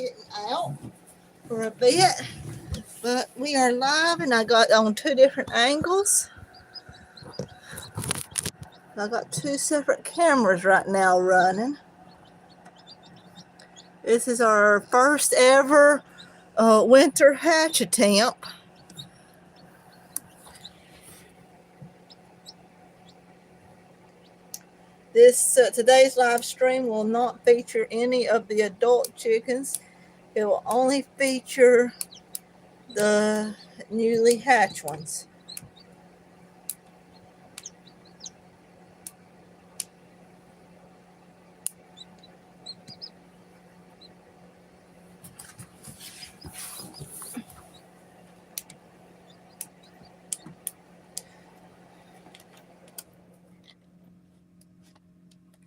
kitten out for a bit. But we are live, and I got on two different angles. I got two separate cameras right now running. This is our first ever winter hatch attempt. Today's live stream will not feature any of the adult chickens. It will only feature the newly hatched ones.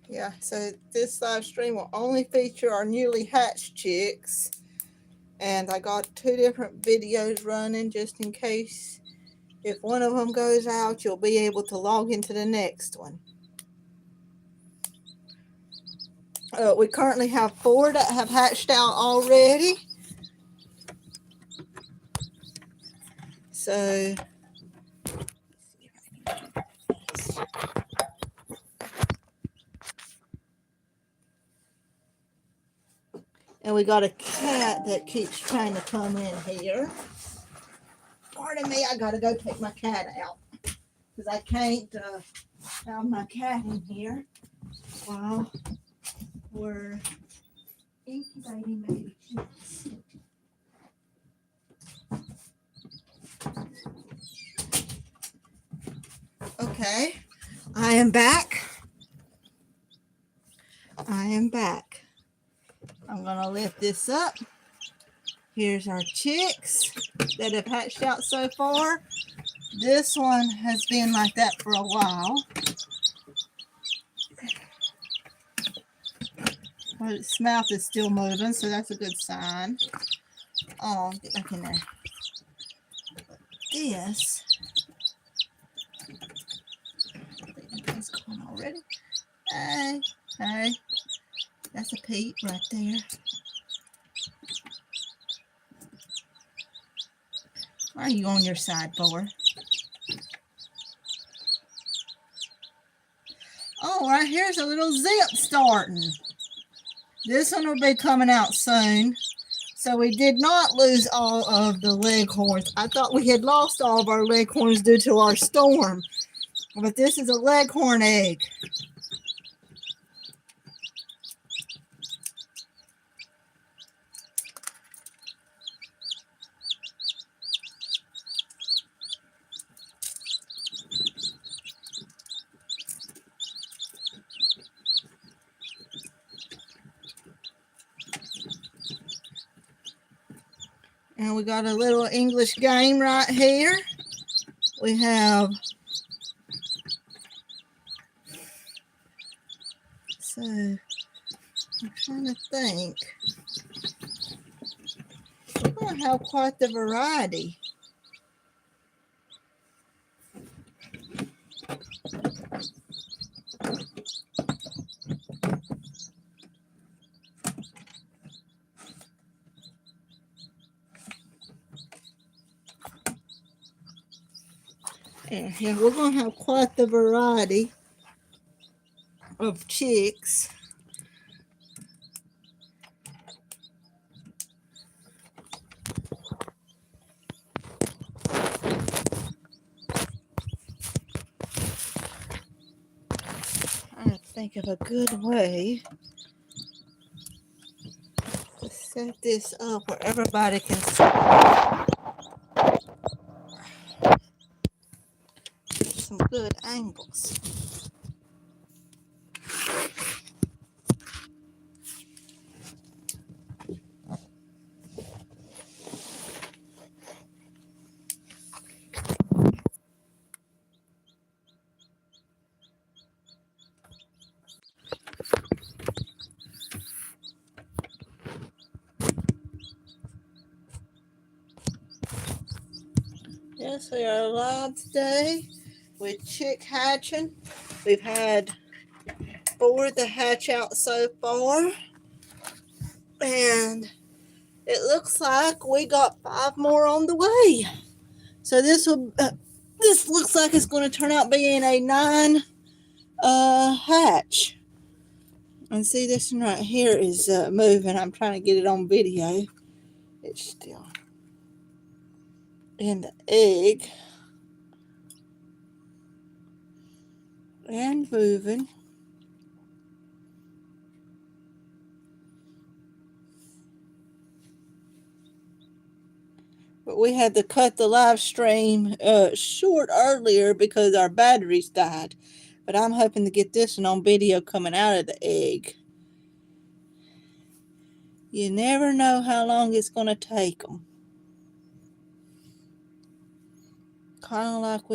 Yeah, so this live stream will only feature our newly hatched chicks. And I got two different videos running just in case if one of them goes out, you'll be able to log into the next one. We currently have 4 that have hatched out already. So, and we got a cat that keeps trying to come in here. Pardon me, I gotta go take my cat out because I can't have my cat in here while we're incubating baby chicks. Okay, I am back. I'm gonna lift this up. Here's our chicks that have hatched out so far. This one has been like that for a while. But its mouth is still moving, so that's a good sign. Oh, get back in there. This. It's gone already. Hey. That's a peep right there. Why are you on your side for? Oh, right here's a little zip starting. This one will be coming out soon. So we did not lose all of the leghorns. I thought we had lost all of our leghorns due to our storm. But this is a leghorn egg. And we got a little English game right here. We have, so I'm trying to think. We're going to have quite the variety. Yeah, we're going to have quite the variety of chicks. Trying to think of a good way to set this up where everybody can see. Some good angles. Yes, we are live today with chick hatching. We've had 4 that hatch out so far, and it looks like we got 5 more on the way. So this looks like it's going to turn out being a 9 hatch. And see, this one right here is moving. I'm trying to get it on video. It's still in the egg and moving. But we had to cut the live stream short earlier because our batteries died. But I'm hoping to get this one on video coming out of the egg. You never know how long it's going to take them. Kind of like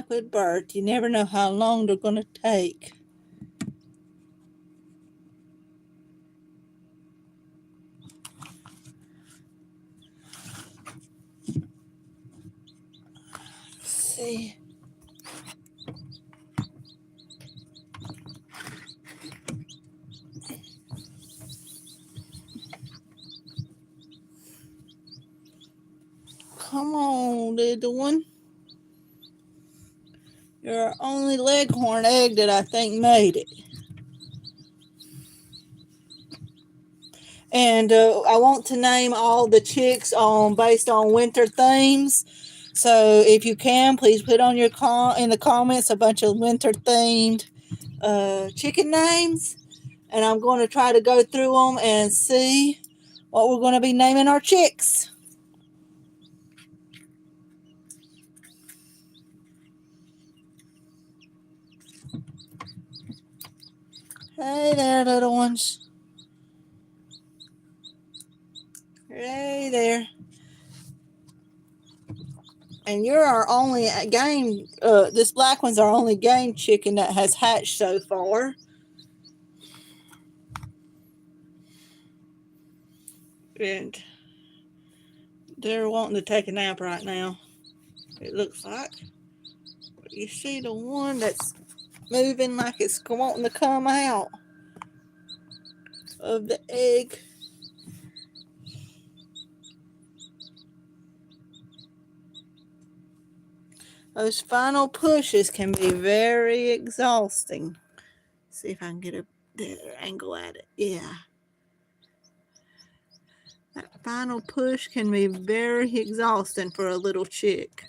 with birth, you never know how long they're going to take. Let's see. Come on, little one. You're our only leghorn egg that I think made it. And I want to name all the chicks based on winter themes. So if you can, please put on your in the comments a bunch of winter themed chicken names. And I'm going to try to go through them and see what we're going to be naming our chicks. Hey there, little ones. Hey there. And you're our only game, this black one's our only game chicken that has hatched so far. And they're wanting to take a nap right now, it looks like. You see the one that's moving like it's wanting to come out of the egg. Those final pushes can be very exhausting. See if I can get a better angle at it. Yeah. That final push can be very exhausting for a little chick.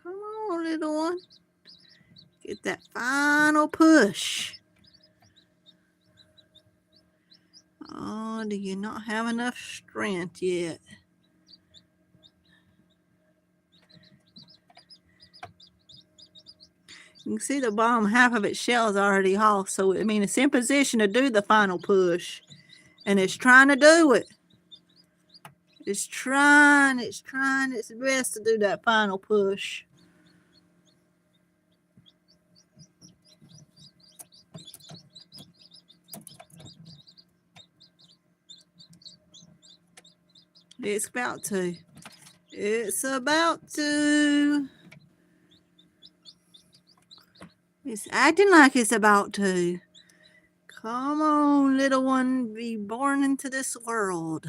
Come on, little one. Get that final push. Oh, do you not have enough strength yet? You can see the bottom half of its shell is already off. So, I mean, it's in position to do the final push. And it's trying to do it. It's trying its best to do that final push. It's about to. It's about to. It's acting like it's about to. Come on, little one, be born into this world.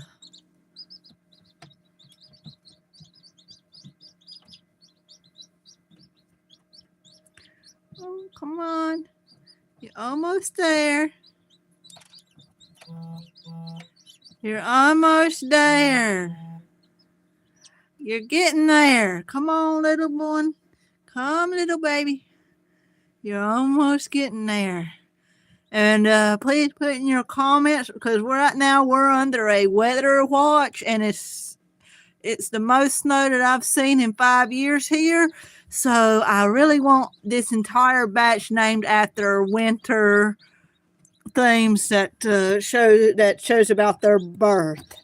Oh, come on. You're almost there. You're almost there. You're getting there. Come on, little one. Come, little baby. You're almost getting there. And please put in your comments, because right now we're under a weather watch, and it's the most snow that I've seen in 5 years here. So I really want this entire batch named after winter themes that shows about their birth.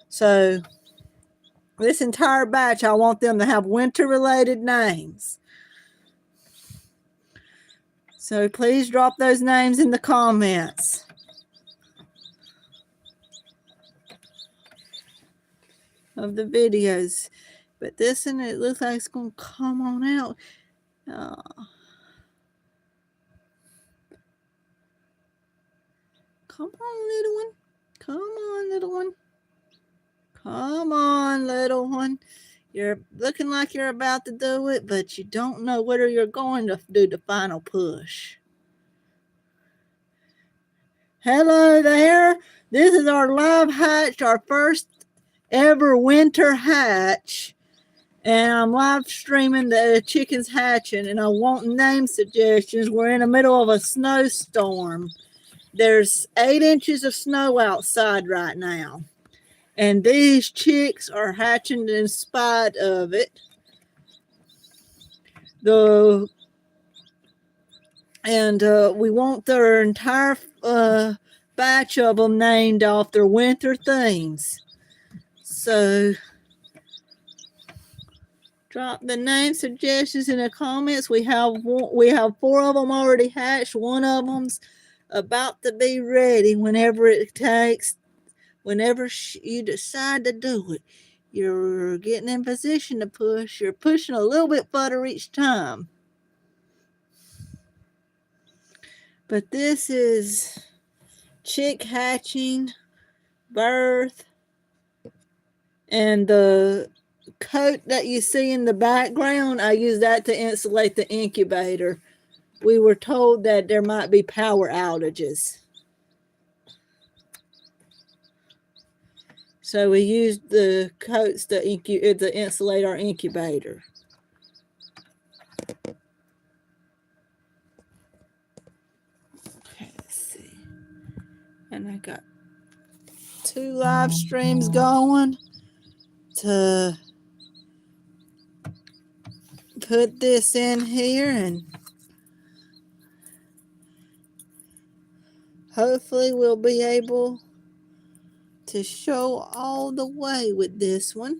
So This entire batch, I want them to have winter-related names. So please drop those names in the comments. Of the videos. But this one, it looks like it's going to come on out. Come on, little one. Come on, little one. Come on, little one. You're looking like you're about to do it, but you don't know whether you're going to do the final push. Hello there. This is our live hatch, our first ever winter hatch. And I'm live streaming the chickens hatching, and I want name suggestions. We're in the middle of a snowstorm. There's 8 inches of snow outside right now. And these chicks are hatching in spite of it. We want their entire batch of them named off their winter themes. So drop the name suggestions in the comments. We have 4 of them already hatched. One of them's about to be ready whenever it takes. Whenever you decide to do it, you're getting in position to push. You're pushing a little bit further each time. But this is chick hatching, birth, and the coat that you see in the background, I use that to insulate the incubator. We were told that there might be power outages. So we used the coats to insulate our incubator. Okay, let's see. And I got 2 live streams going to put this in here, and hopefully we'll be able to show all the way with this one.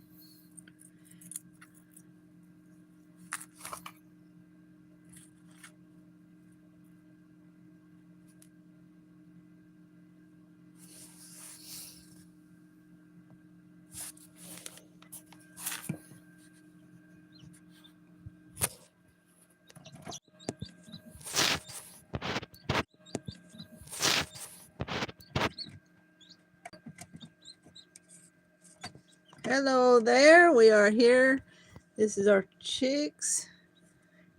Hello there, we are here. This is our chicks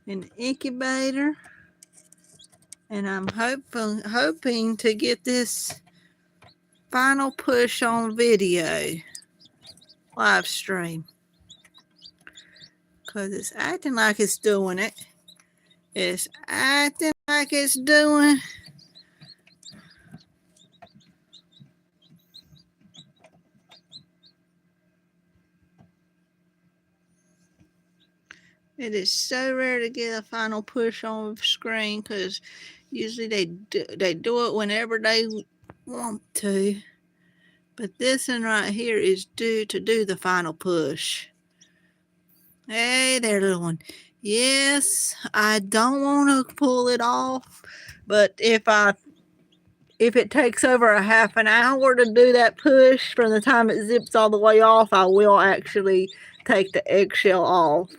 in the incubator, and I'm hoping to get this final push on video live stream, because it's acting like it's doing it. It's acting like it's doing. It is so rare to get a final push on screen, because usually they do it whenever they want to. But this one right here is due to do the final push. Hey there, little one. Yes, I don't want to pull it off, but if it takes over a half an hour to do that push from the time it zips all the way off, I will actually take the eggshell off.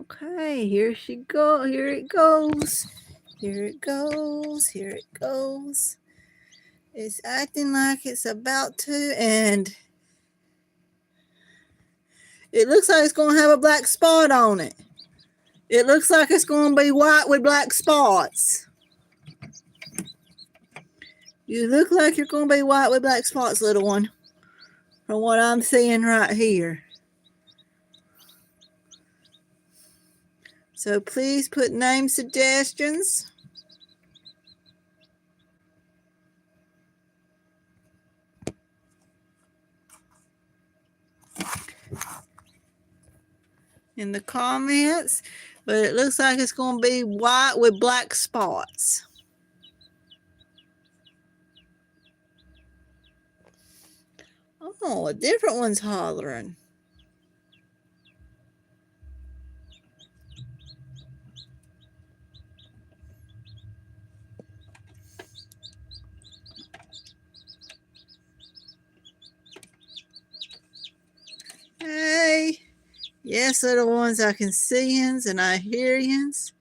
Okay, here she go. Here it goes. Here it goes. Here it goes. It's acting like it's about to, and it looks like it's going to have a black spot on it. It looks like it's going to be white with black spots. You look like you're going to be white with black spots, little one, from what I'm seeing right here. So please put name suggestions. in the comments, but it looks like it's going to be white with black spots. Oh, a different one's hollering. Hey, yes, they're the ones I can see and I hear yins.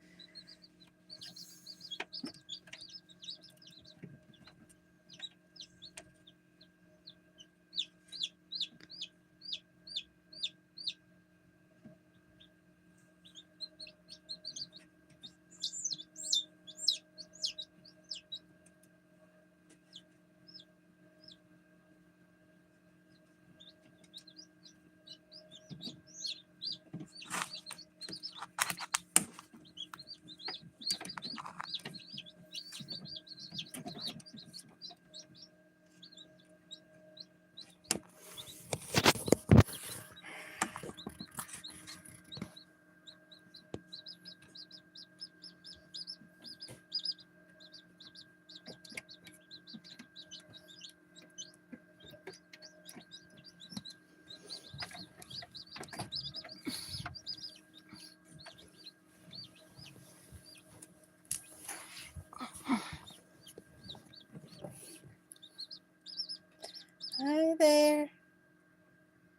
Hi there.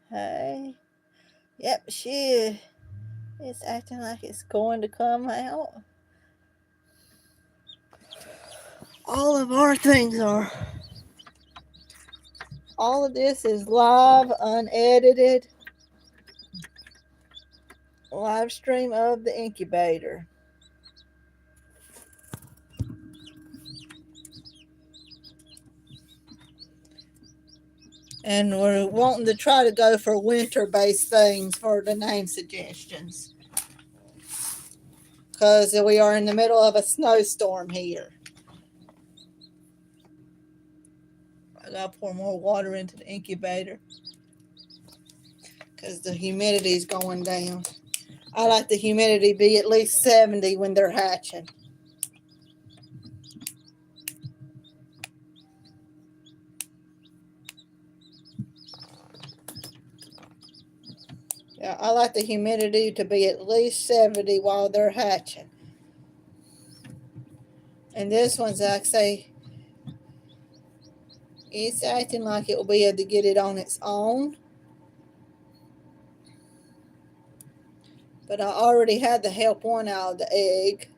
Hey. Yep, she is acting like it's going to come out. All of our things are. All of this is live, unedited, live stream of the incubator. And we're wanting to try to go for winter-based things for the name suggestions. Because we are in the middle of a snowstorm here. I gotta pour more water into the incubator. Because the humidity is going down. I like the humidity be at least 70 when they're hatching. Yeah, I like the humidity to be at least 70 while they're hatching. And this one's, like I say, it's acting like it will be able to get it on its own. But I already had to help one out of the egg.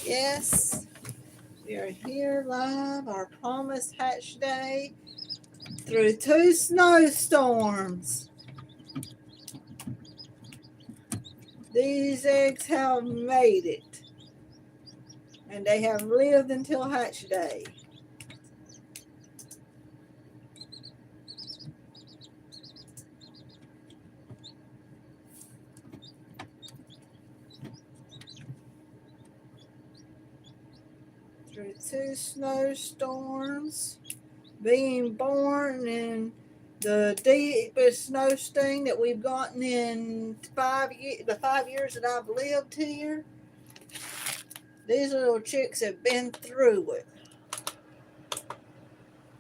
Yes, we are here live, our promised hatch day through 2 snowstorms. These eggs have made it, and they have lived until hatch day. Through 2 snowstorms, being born in the deepest snow sting that we've gotten in the 5 years that I've lived here. These little chicks have been through it.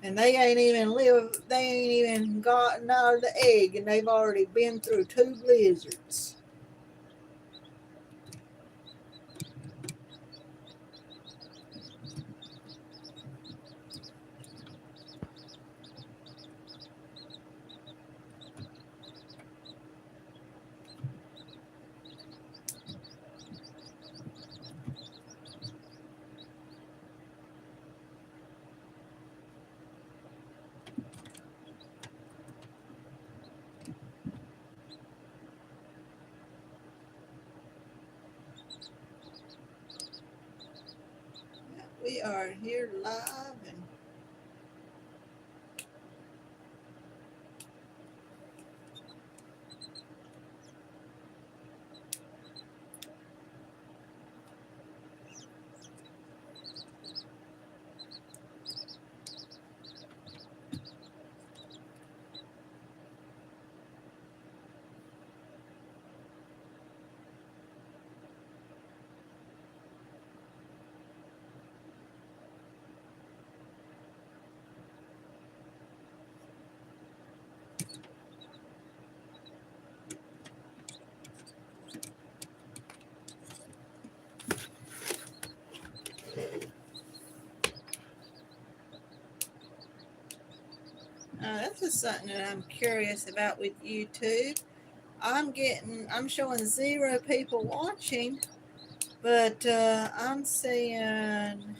And they ain't even gotten out of the egg, and they've already been through 2 blizzards. We are here live, and That's just something that I'm curious about with YouTube. I'm showing 0 people watching, but I'm seeing an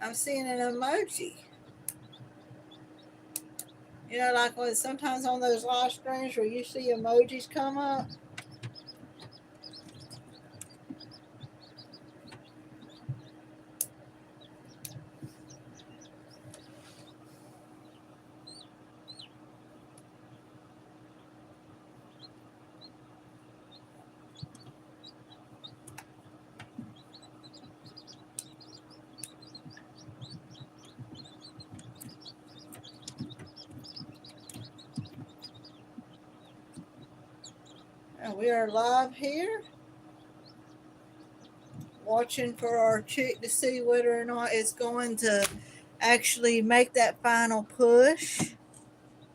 emoji. You know, like when sometimes on those live streams where you see emojis come up. And we are live here, watching for our chick to see whether or not it's going to actually make that final push.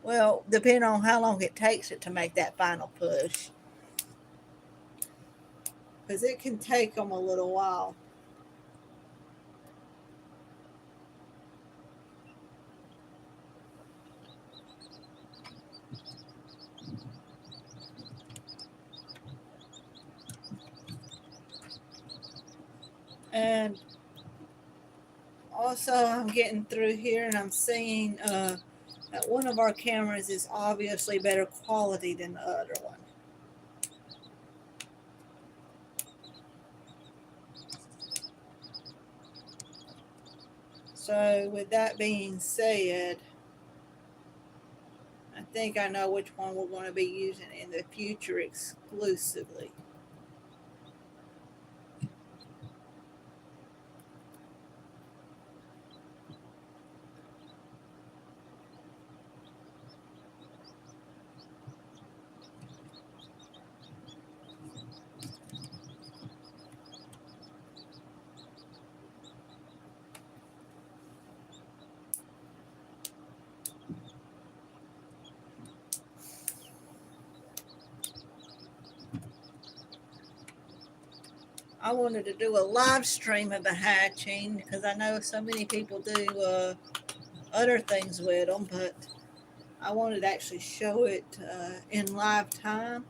Well, depending on how long it takes it to make that final push, because it can take them a little while. And also, I'm getting through here and I'm seeing that one of our cameras is obviously better quality than the other one. So, with that being said, I think I know which one we're going to be using in the future exclusively. I wanted to do a live stream of the hatching because I know so many people do other things with them, but I wanted to actually show it in live time.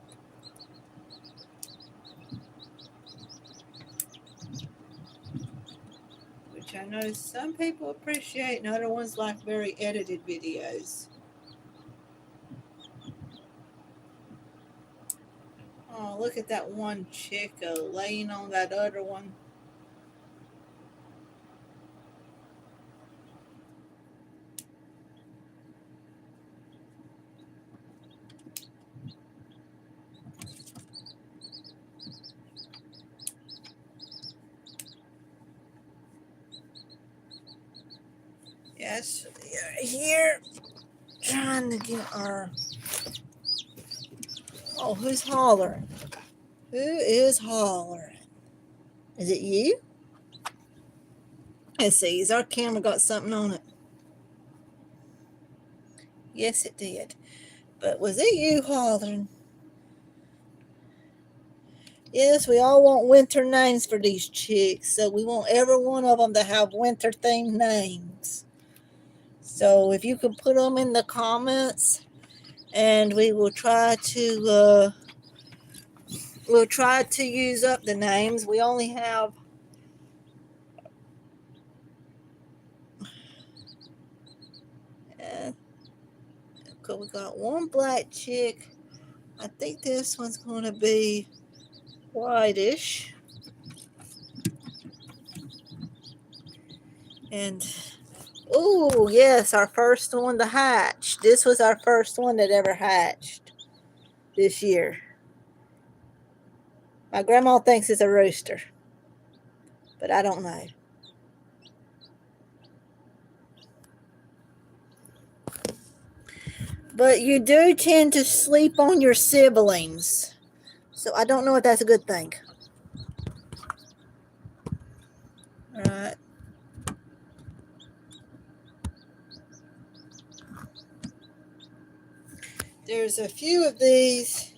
Which I know some people appreciate and other ones like very edited videos. Oh, look at that one chick laying on that other one. Yes, here trying to get our. Oh, who's hollering? Who is hollering? Is it you? Let's see, has our camera got something on it? Yes, it did. But was it you hollering? Yes, we all want winter names for these chicks, so we want every one of them to have winter themed names. So if you can put them in the comments, and we will try to use up the names. We only have we got one black chick. I think this one's going to be whitish. And, oh, yes, our first one to hatch. This was our first one that ever hatched this year. My grandma thinks it's a rooster, but I don't know. But you do tend to sleep on your siblings, so I don't know if that's a good thing. All right. There's a few of these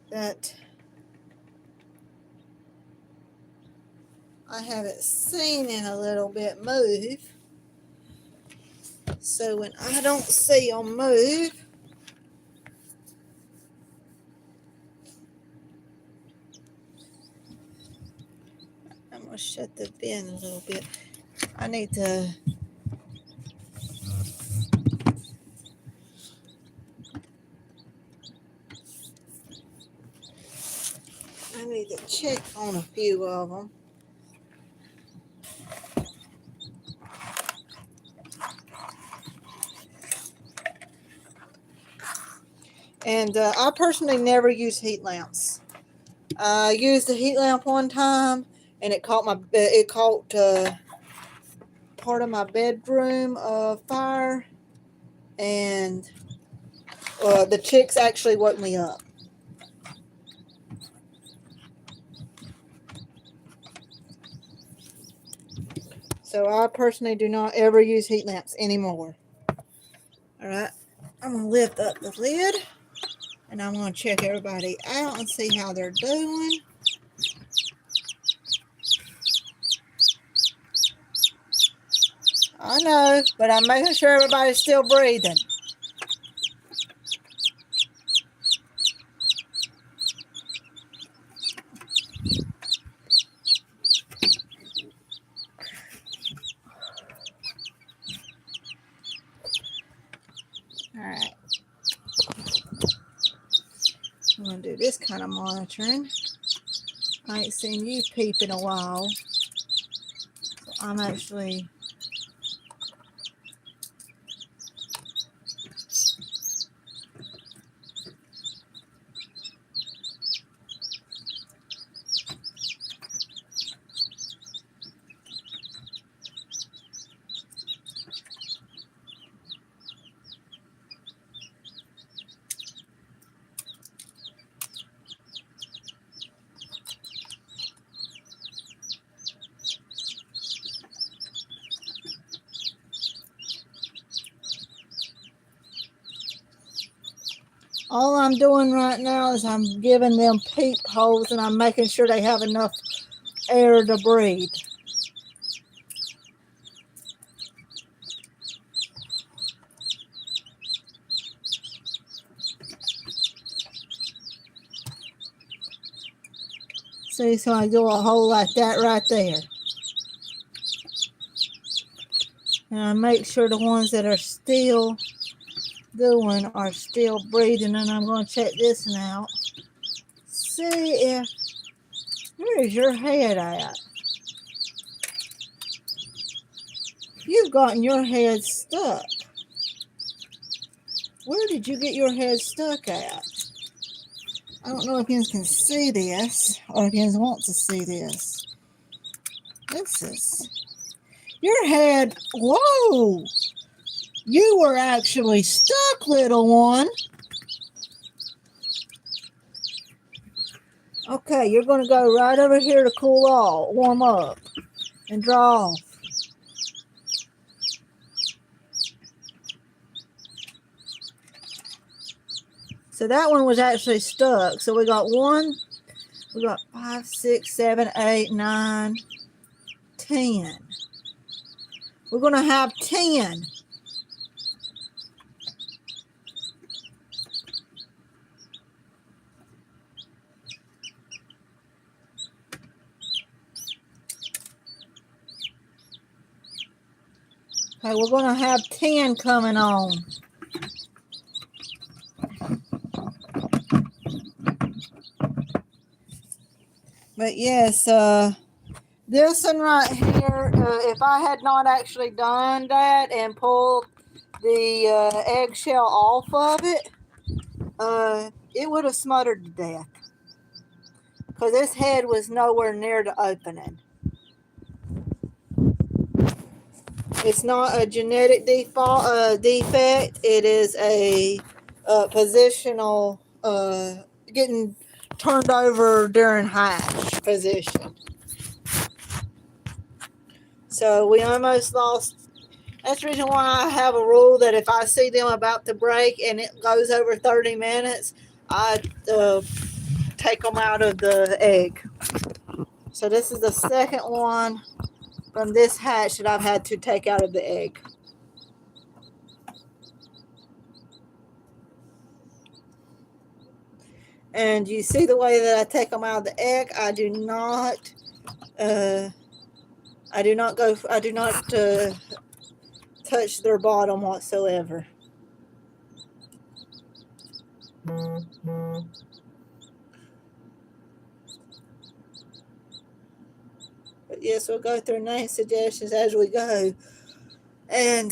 that I haven't seen in a little bit move. So when I don't see them move, I'm going to shut the bin a little bit. I need to check on a few of them. And I personally never use heat lamps. I used a heat lamp one time, and it caught part of my bedroom fire, and the chicks actually woke me up. So I personally do not ever use heat lamps anymore. All right, I'm going to lift up the lid, and I'm going to check everybody out and see how they're doing. I know, but I'm making sure everybody's still breathing. All right. I'm going to do this kind of monitoring. I ain't seen you peep in a while. So I'm actually... All I'm doing right now is I'm giving them peepholes, and I'm making sure they have enough air to breathe. See, so I do a hole like that right there. And I make sure the ones that are still doing are still breathing, and I'm going to check this one out. See if... Where is your head at? You've gotten your head stuck. Where did you get your head stuck at? I don't know if you can see this, or if you want to see this. This is... Your head... Whoa! You were actually stuck, little one. Okay, you're going to go right over here to cool off, warm up, and draw off. So that one was actually stuck. So we got 5, 6, 7, 8, 9, 10. We're going to have 10. Okay, we're going to have 10 coming on. But yes, this one right here, if I had not actually done that and pulled the eggshell off of it, it would have smothered to death. Because this head was nowhere near the opening. It's not a genetic defect. It is a positional, getting turned over during hatch position. So we almost lost. That's the reason why I have a rule that if I see them about to break and it goes over 30 minutes, I take them out of the egg. So this is the second one from this hatch that I've had to take out of the egg. And you see the way that I take them out of the egg. I do not touch their bottom whatsoever. But yes, we'll go through name suggestions as we go. And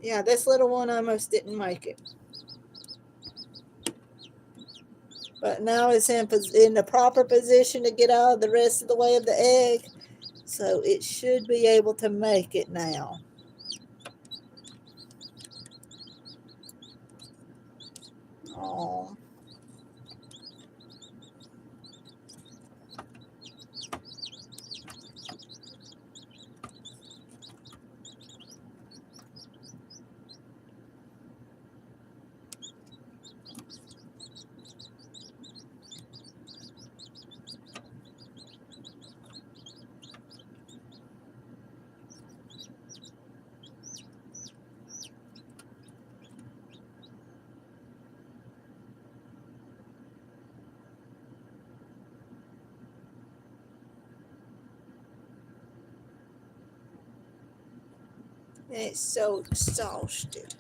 yeah, this little one almost didn't make it. But now it's in the proper position to get out of the rest of the way of the egg. So it should be able to make it now. Oh. It's so exhausted.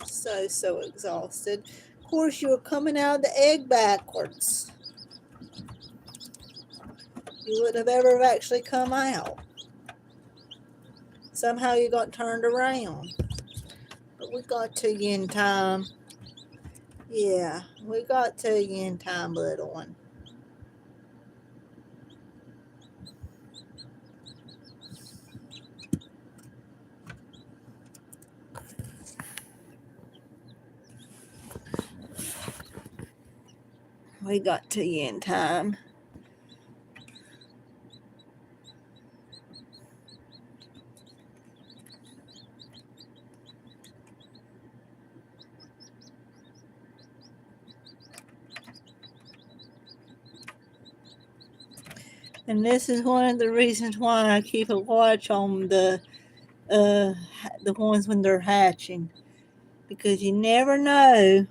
So exhausted. Of course, you were coming out of the egg backwards. You wouldn't have ever actually come out. Somehow you got turned around. But we got to you in time. Yeah, we got to you in time, little one. We got to you in time. And this is one of the reasons why I keep a watch on the ones when they're hatching, because you never know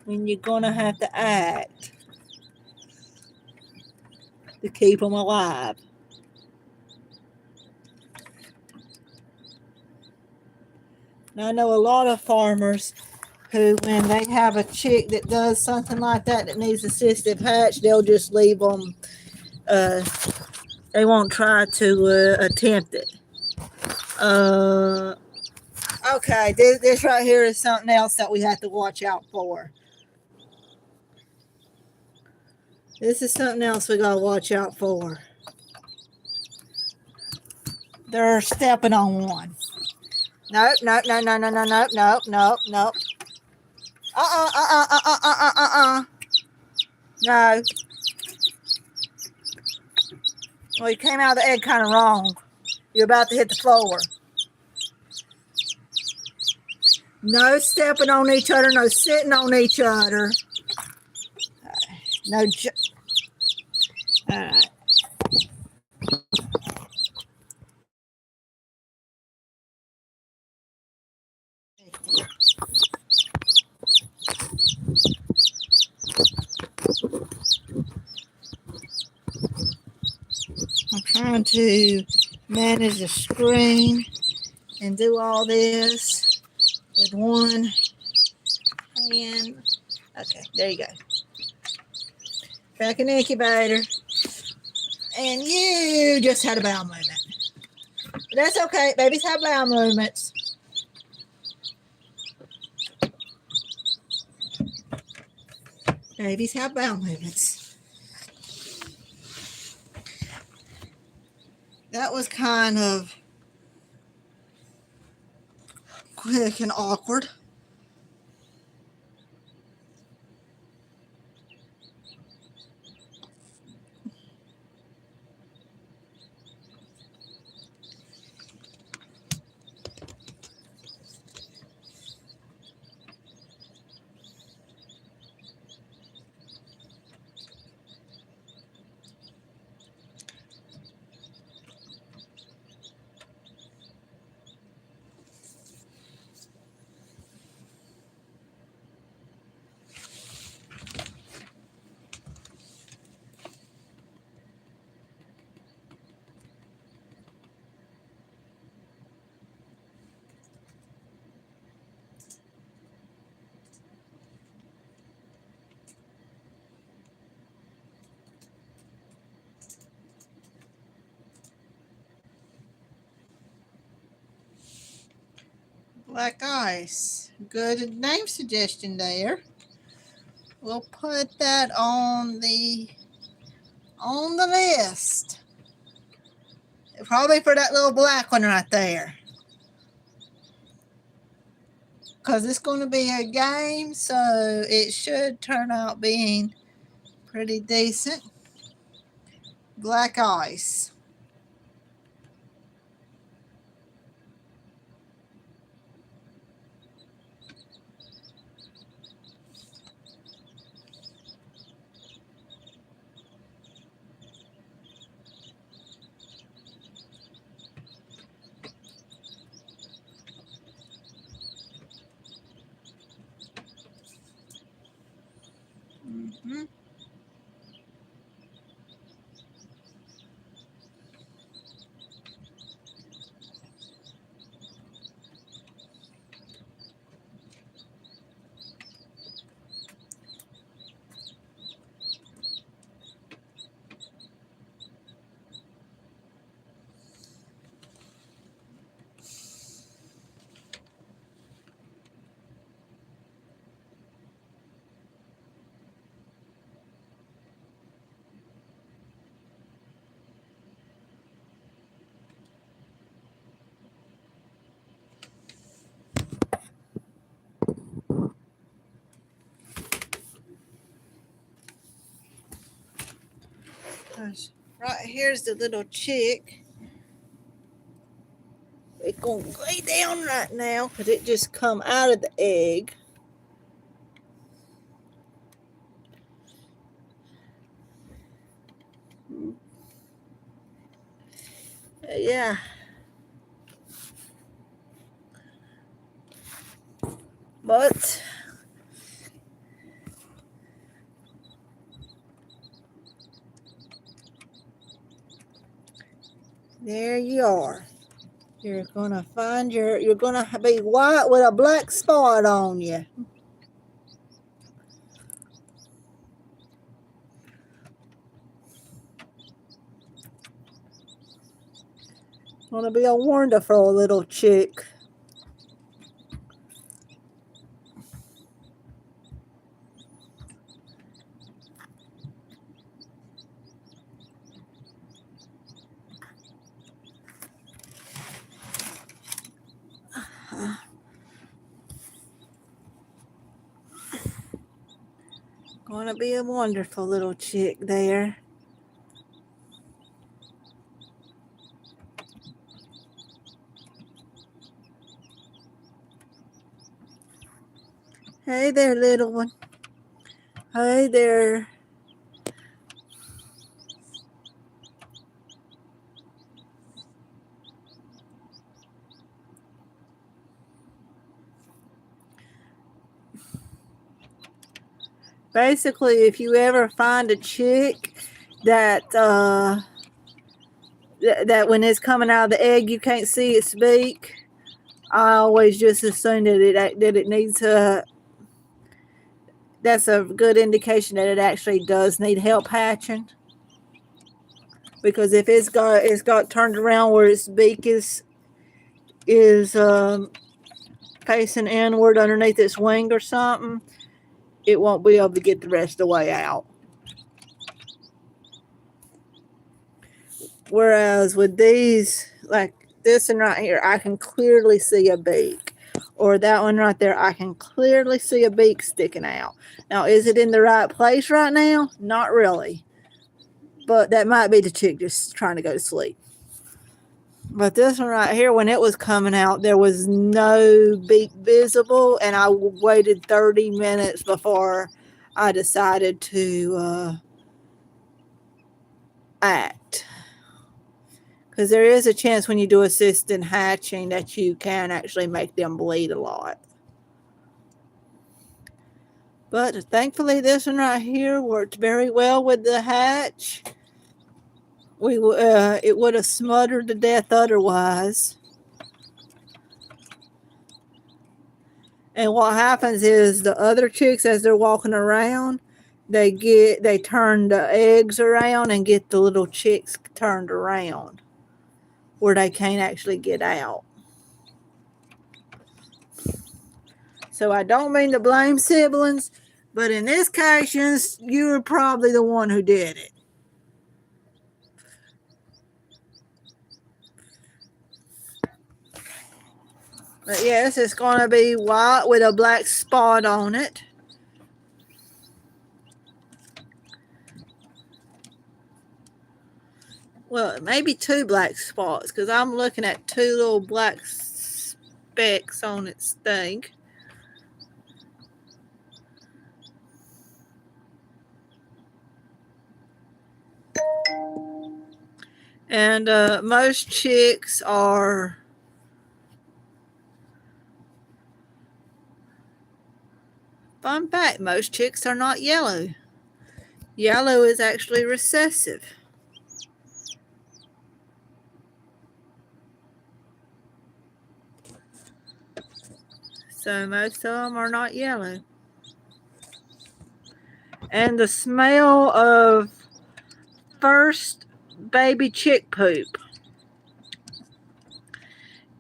when you're gonna have to act to keep them alive. Now, I know a lot of farmers who, when they have a chick that does something like that needs assistive hatch, they'll just leave them. They won't try to attempt it. Okay, this right here is something else that we have to watch out for. This is something else we gotta watch out for. They're stepping on one. Nope. No. No. Well, you came out of the egg kind of wrong. You're about to hit the floor. No stepping on each other. No sitting on each other. No. All right. I'm trying to manage the screen and do all this with one hand. Okay, there you go. Back in the incubator. And you just had a bowel movement. But that's okay. Babies have bowel movements. Babies have bowel movements. That was kind of quick and awkward. Black ice. Good name suggestion there. We'll put that on the list. Probably for that little black one right there. Because it's going to be a game, so it should turn out being pretty decent. Black ice. Mm-hmm. Right here's the little chick. It's going to lay down right now because it just come out of the egg. Yeah. But there you are. You're gonna find you're gonna be white with a black spot on you. Gonna be a wonderful little chick. Gonna be a wonderful little chick there. Hey there, little one. Hey there. Basically, if you ever find a chick that that when it's coming out of the egg you can't see its beak, I always just assume that it needs to. That's a good indication that it actually does need help hatching. Because if it's got turned around where its beak is facing inward underneath its wing or something, it won't be able to get the rest of the way out. Whereas with these, like this one right here, I can clearly see a beak. Or that one right there, I can clearly see a beak sticking out. Now, is it in the right place right now? Not really. But that might be the chick just trying to go to sleep. But this one right here, when it was coming out, there was no beak visible, and I waited 30 minutes before I decided to act. Because there is a chance when you do assisted hatching that you can actually make them bleed a lot. But thankfully, this one right here worked very well with the hatch. It would have smothered to death otherwise. And what happens is the other chicks, as they're walking around, they turn the eggs around and get the little chicks turned around where they can't actually get out. So I don't mean to blame siblings, but in this case, you were probably the one who did it. But yes, it's going to be white with a black spot on it. Well, maybe 2 black spots, because I'm looking at 2 little black specks on its thing. And most chicks are fun fact, most chicks are not yellow. Yellow is actually recessive. So most of them are not yellow. And the smell of first baby chick poop,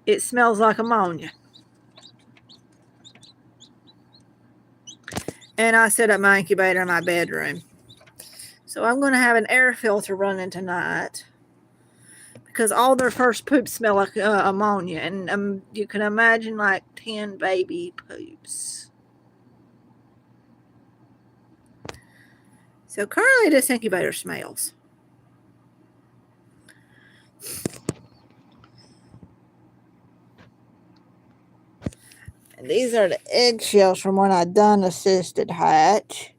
it smells like ammonia. And I set up my incubator in my bedroom. So I'm going to have an air filter running tonight, because all their first poops smell like ammonia. And you can imagine like 10 baby poops. So currently this incubator smells. And these are the eggshells from when I done assisted hatch.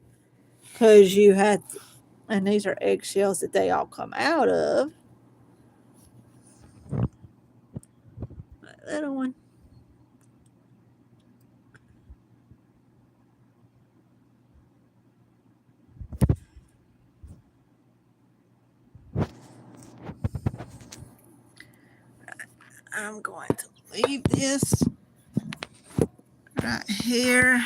Because you had, and these are eggshells that they all come out of. That little one. I'm going to leave this right here.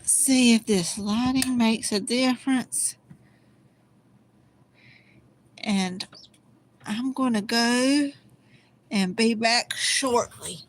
See if this lighting makes a difference. And I'm going to go and be back shortly.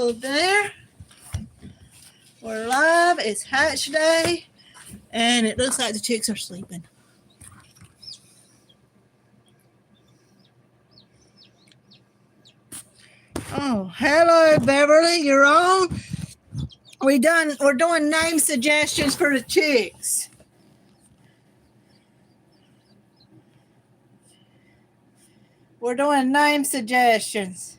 Hello there. We're live. It's hatch day, and it looks like the chicks are sleeping. Oh, hello, Beverly. You're on. We're doing name suggestions for the chicks. We're doing name suggestions.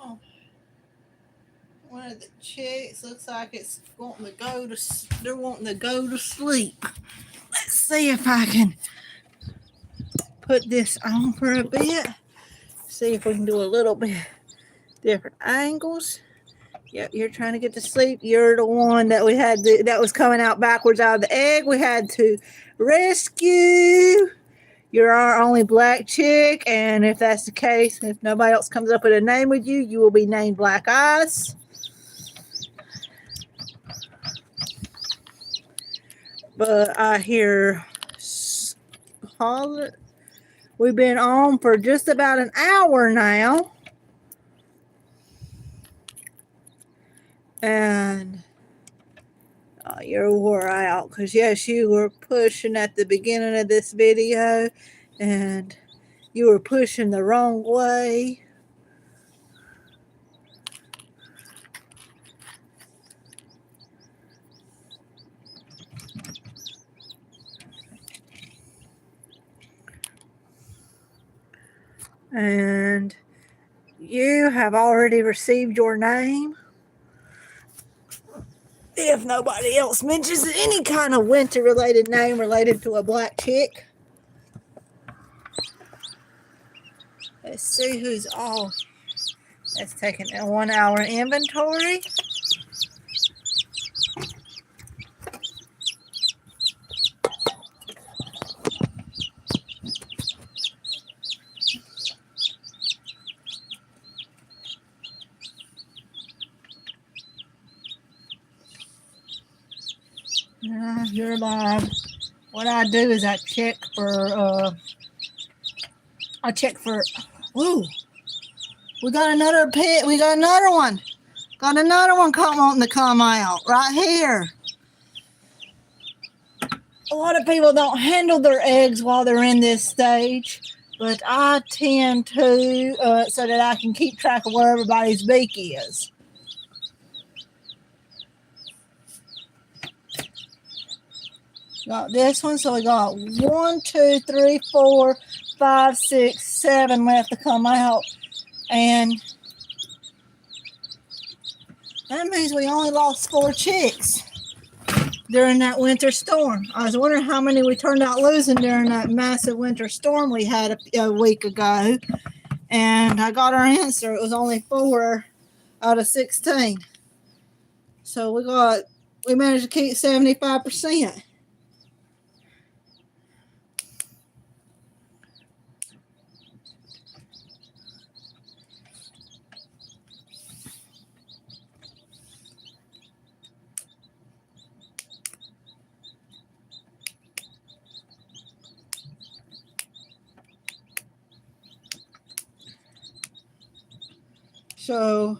Oh, one of the chicks looks like it's wanting to go to. They're wanting to go to sleep. Let's see if I can put this on for a bit. See if we can do a little bit different angles. Yep, you're trying to get to sleep. You're the one that we had that was coming out backwards out of the egg. We had to rescue. You're our only black chick, and if that's the case, if nobody else comes up with a name with you, you will be named Black Ice. But I hear holler. We've been on for just about an hour now. And you're wore out because, yes, you were pushing at the beginning of this video and you were pushing the wrong way. And you have already received your name. If nobody else mentions any kind of winter-related name related to a black chick. Let's see who's all. That's taking a 1 hour inventory. You're live. What I do is I check for, ooh, we got another pit. We got another one. Got another one wanting to come out right here. A lot of people don't handle their eggs while they're in this stage, but I tend to so that I can keep track of where everybody's beak is. Got this one, so we got 1, 2, 3, 4, 5, 6, 7 left to come out, and that means we only lost 4 chicks during that winter storm. I was wondering how many we turned out losing during that massive winter storm we had a week ago, and I got our answer. It was only 4 out of 16. So we managed to keep 75%. So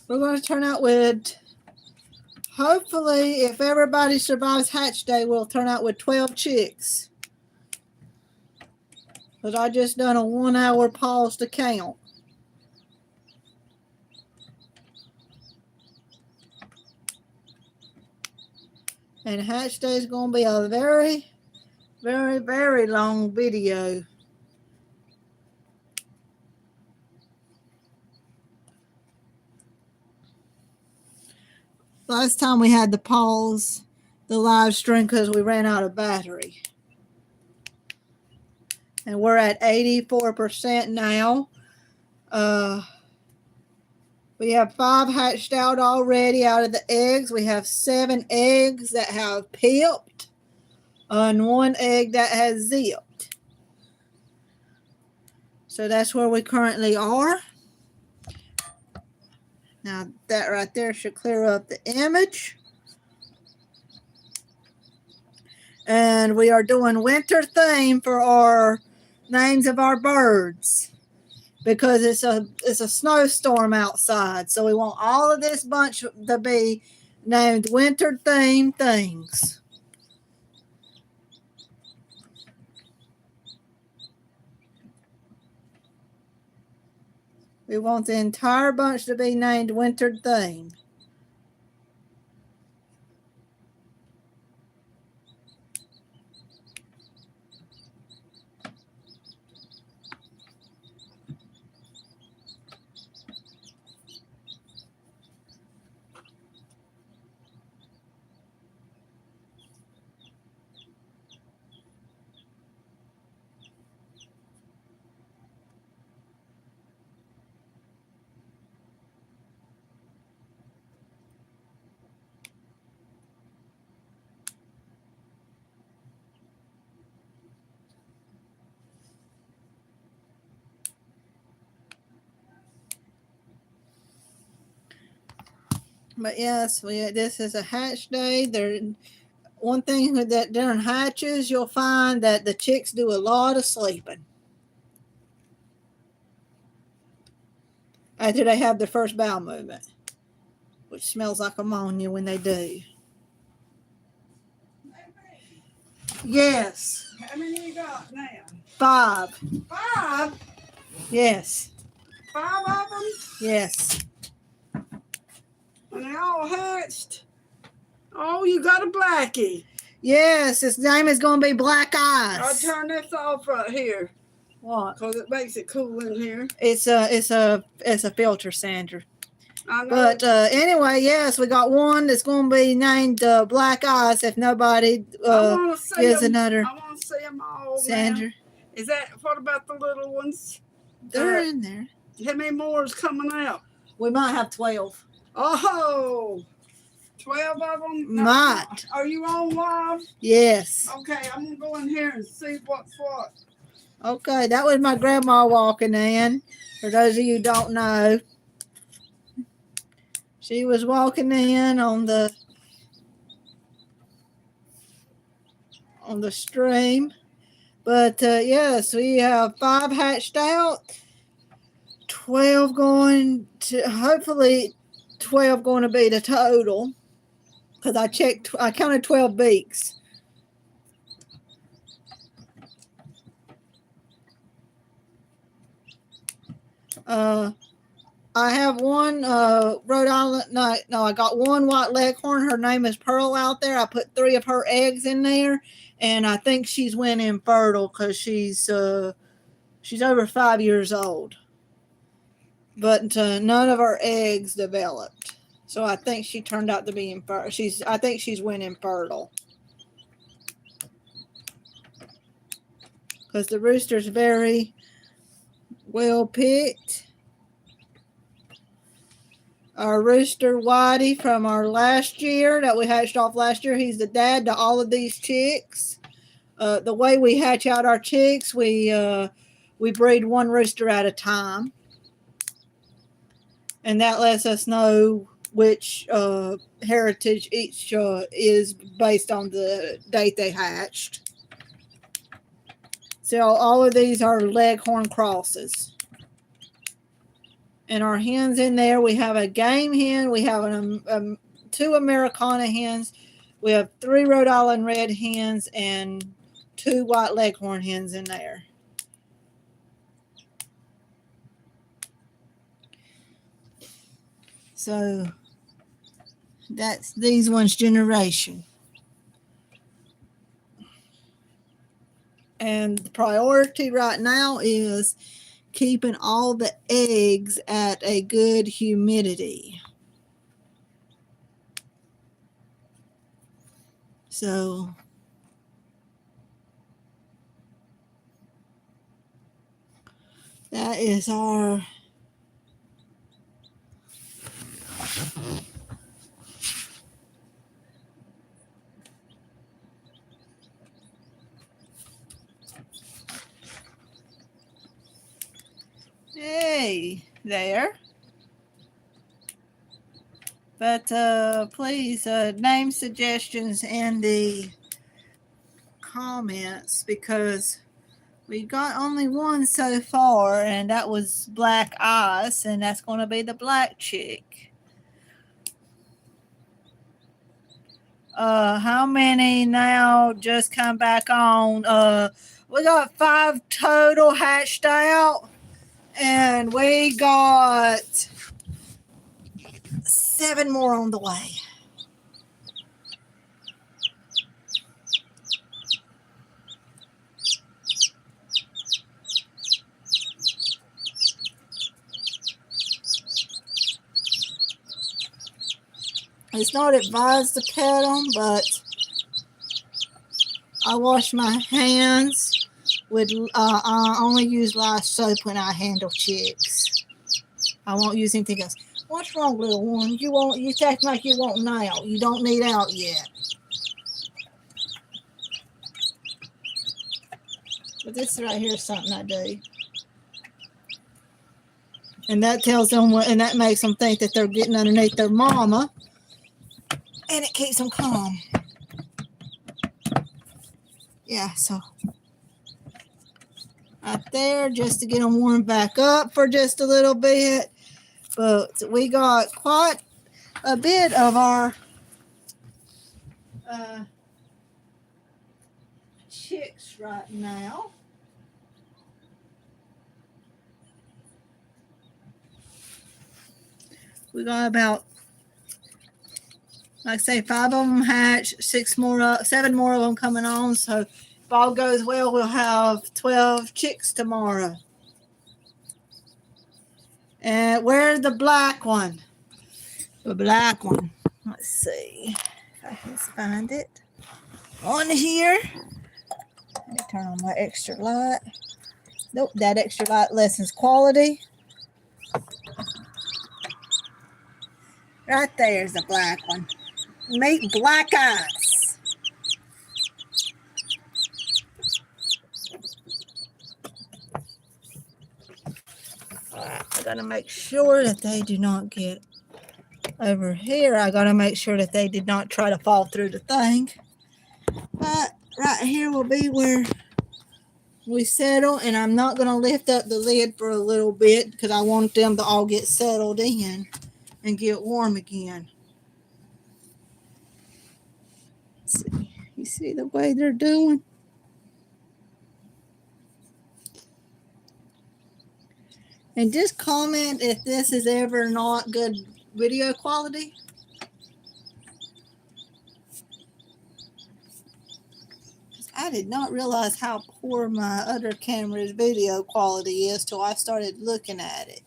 we're going to turn out with, hopefully, if everybody survives hatch day, we'll turn out with 12 chicks. Because I just done a 1 hour pause to count. And hatch day is going to be a very, very, very long video. Last time we had to pause the live stream because we ran out of battery. And we're at 84% now. We have 5 hatched out already out of the eggs. We have 7 eggs that have pipped and 1 egg that has zipped. So that's where we currently are. Now that right there should clear up the image. And we are doing winter theme for our names of our birds because it's a snowstorm outside. So we want all of this bunch to be named winter theme things. We want the entire bunch to be named winter theme. But yes, this is a hatch day. One thing that during hatches, you'll find that the chicks do a lot of sleeping after they have their first bowel movement, which smells like ammonia when they do. Yes. How many you got now? 5. 5? Yes. 5 of them? Yes. And they all hatched? Oh, you got a blackie. Yes, his name is going to be Black I'll Eyes. turn this off right here. What? Because it makes it cool in here. It's a filter, Sandra. I know. But anyway, yes, we got one that's going to be named Black Eyes if nobody gives another. I want to see them all. Sandra. Now. Is that, what about the little ones? They're in there. How many more is coming out? We might have 12. Oh, 12 of them? Might. Are you on live? Yes. Okay, I'm going to go in here and see what's what. Okay, that was my grandma walking in. For those of you who don't know, she was walking in on the stream. But yes, we have 5 hatched out, 12 going to, hopefully 12 going to be the total. Because I counted 12 beaks. I have one Rhode Island, no, I got one white leghorn. Her name is Pearl out there. I put 3 of her eggs in there, and I think she's went infertile because she's over 5 years old. But none of her eggs developed. So I think she turned out to be infertile. I think she's went infertile. Because the rooster's very well picked. Our rooster Whitey from our last year that we hatched off last year, he's the dad to all of these chicks. The way we hatch out our chicks, we breed one rooster at a time. And that lets us know which heritage each is based on the date they hatched. So all of these are leghorn crosses. And our hens in there, we have a game hen, we have 2 Americana hens, we have 3 Rhode Island red hens, and 2 white leghorn hens in there. So that's these ones' generation. And the priority right now is keeping all the eggs at a good humidity. So that is our hey there. But please, name suggestions in the comments, because we got only one so far, and that was Black Ice, and that's going to be the black chick. How many now just come back on? We got 5 total hatched out, and we got 7 more on the way. It's not advised to pet them, but I wash my hands with, I only use live soap when I handle chicks. I won't use anything else. What's wrong, little one? You act like you want now. You don't need out yet. But this right here is something I do. And that tells them what, and that makes them think that they're getting underneath their mama. And it keeps them calm. Yeah, so right there, just to get them warmed back up for just a little bit. But we got quite a bit of our chicks right now. We got about, like I say, 5 of them hatched, 7 more of them coming on. So if all goes well, we'll have 12 chicks tomorrow. And where's the black one? The black one. Let's see if I can find it. On here. Let me turn on my extra light. Nope, that extra light lessens quality. Right there's the black one. Meet Black Ice. Alright, I gotta make sure that they do not get over here. I gotta make sure that they did not try to fall through the thing. But right here will be where we settle, and I'm not gonna lift up the lid for a little bit because I want them to all get settled in and get warm again. Let's see. You see the way they're doing? And just comment if this is ever not good video quality. I did not realize how poor my other camera's video quality is till I started looking at it.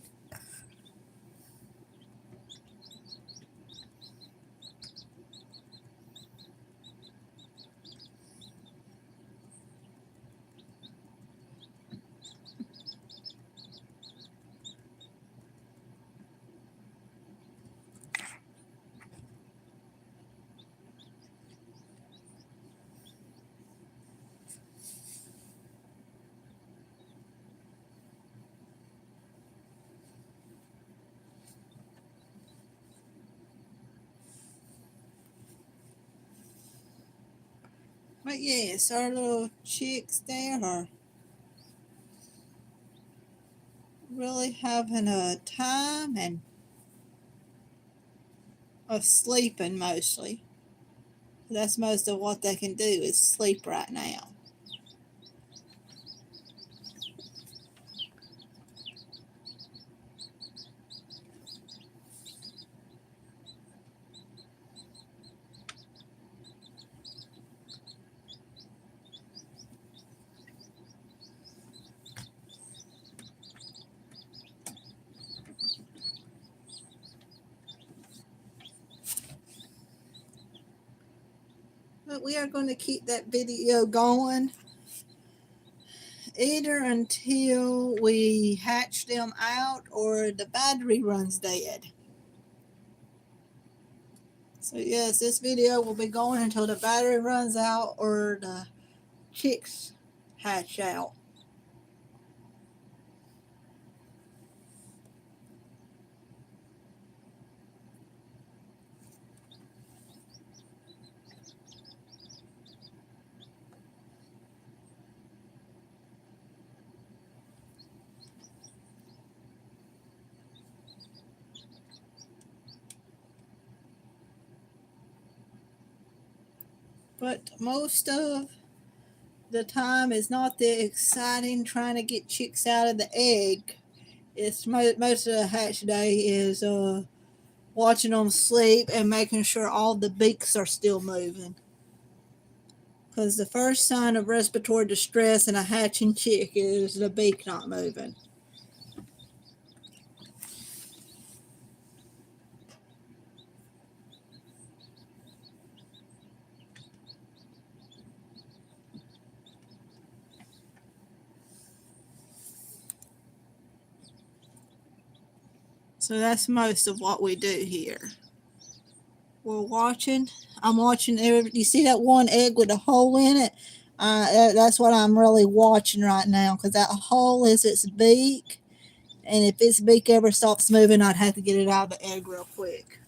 But yes, our little chicks there are really having a time and of sleeping mostly. That's most of what they can do is sleep right now. But we are going to keep that video going either until we hatch them out or the battery runs dead. So yes, this video will be going until the battery runs out or the chicks hatch out. But most of the time is not the exciting trying to get chicks out of the egg. It's most of the hatch day is watching them sleep and making sure all the beaks are still moving. Because the first sign of respiratory distress in a hatching chick is the beak not moving. So that's most of what we do here. We're watching. I'm watching. You see that one egg with a hole in it? That's what I'm really watching right now, because that hole is its beak. And if its beak ever stops moving, I'd have to get it out of the egg real quick.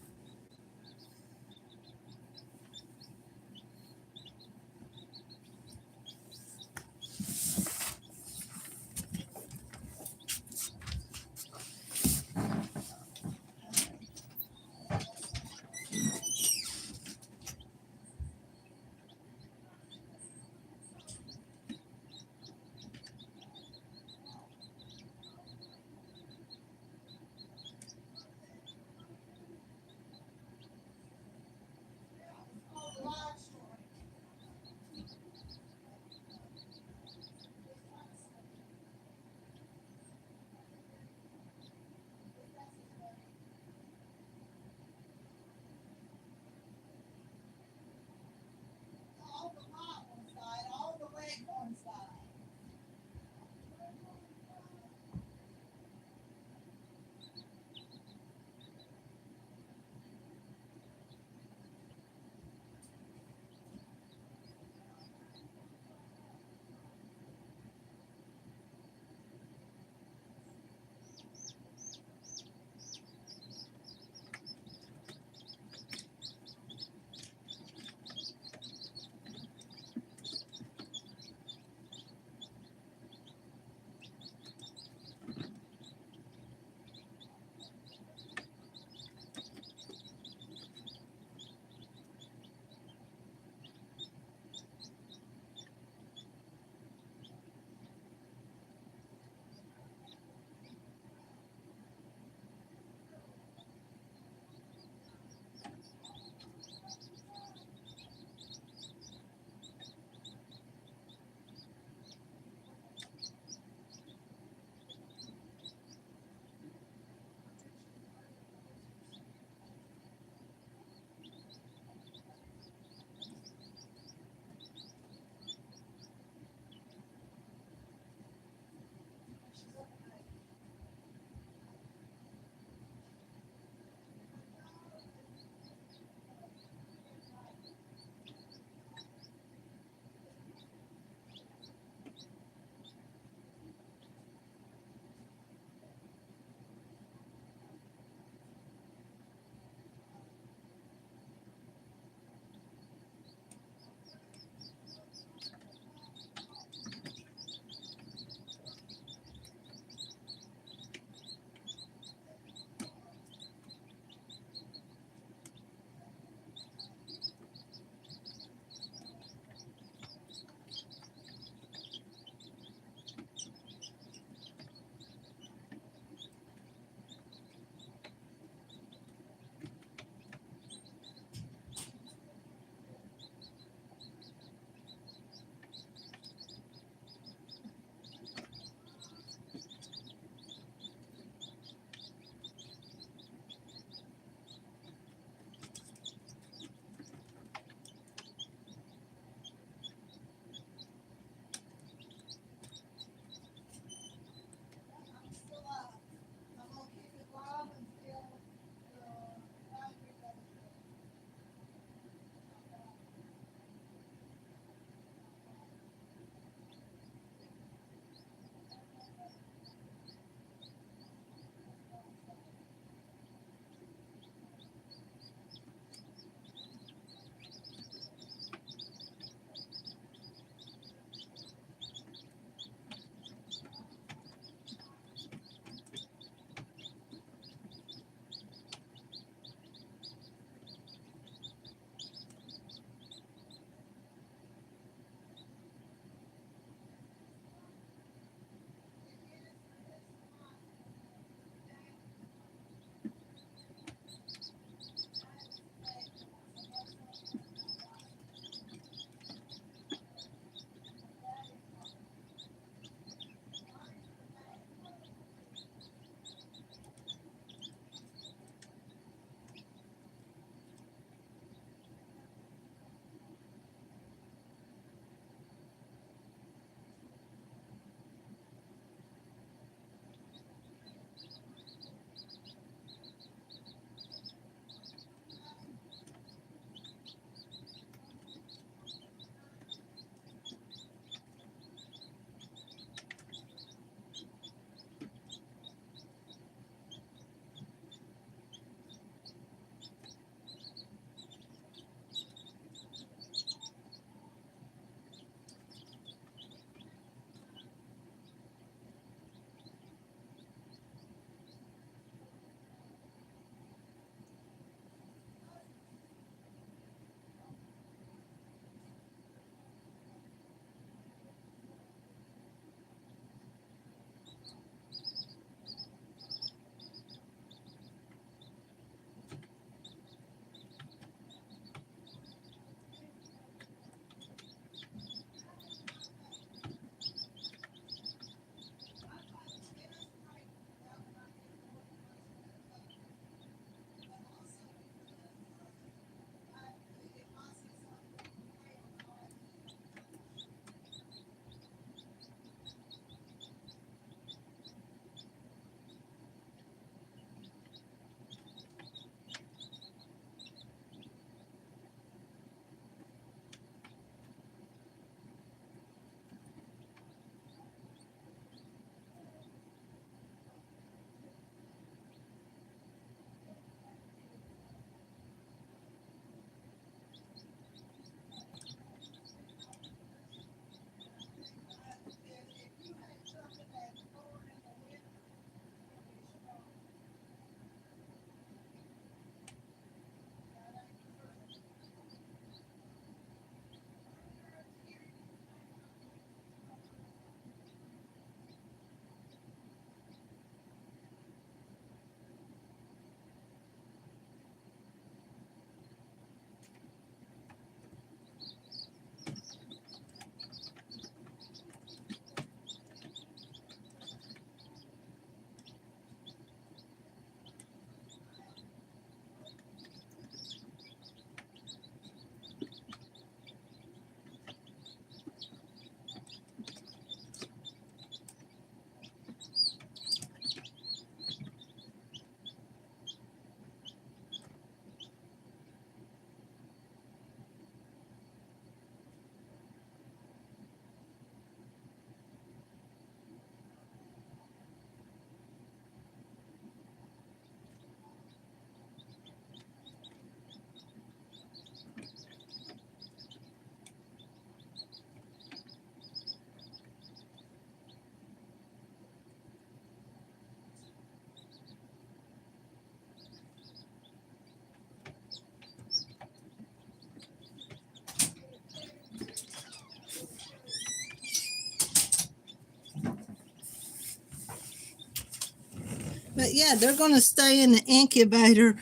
But yeah, they're going to stay in the incubator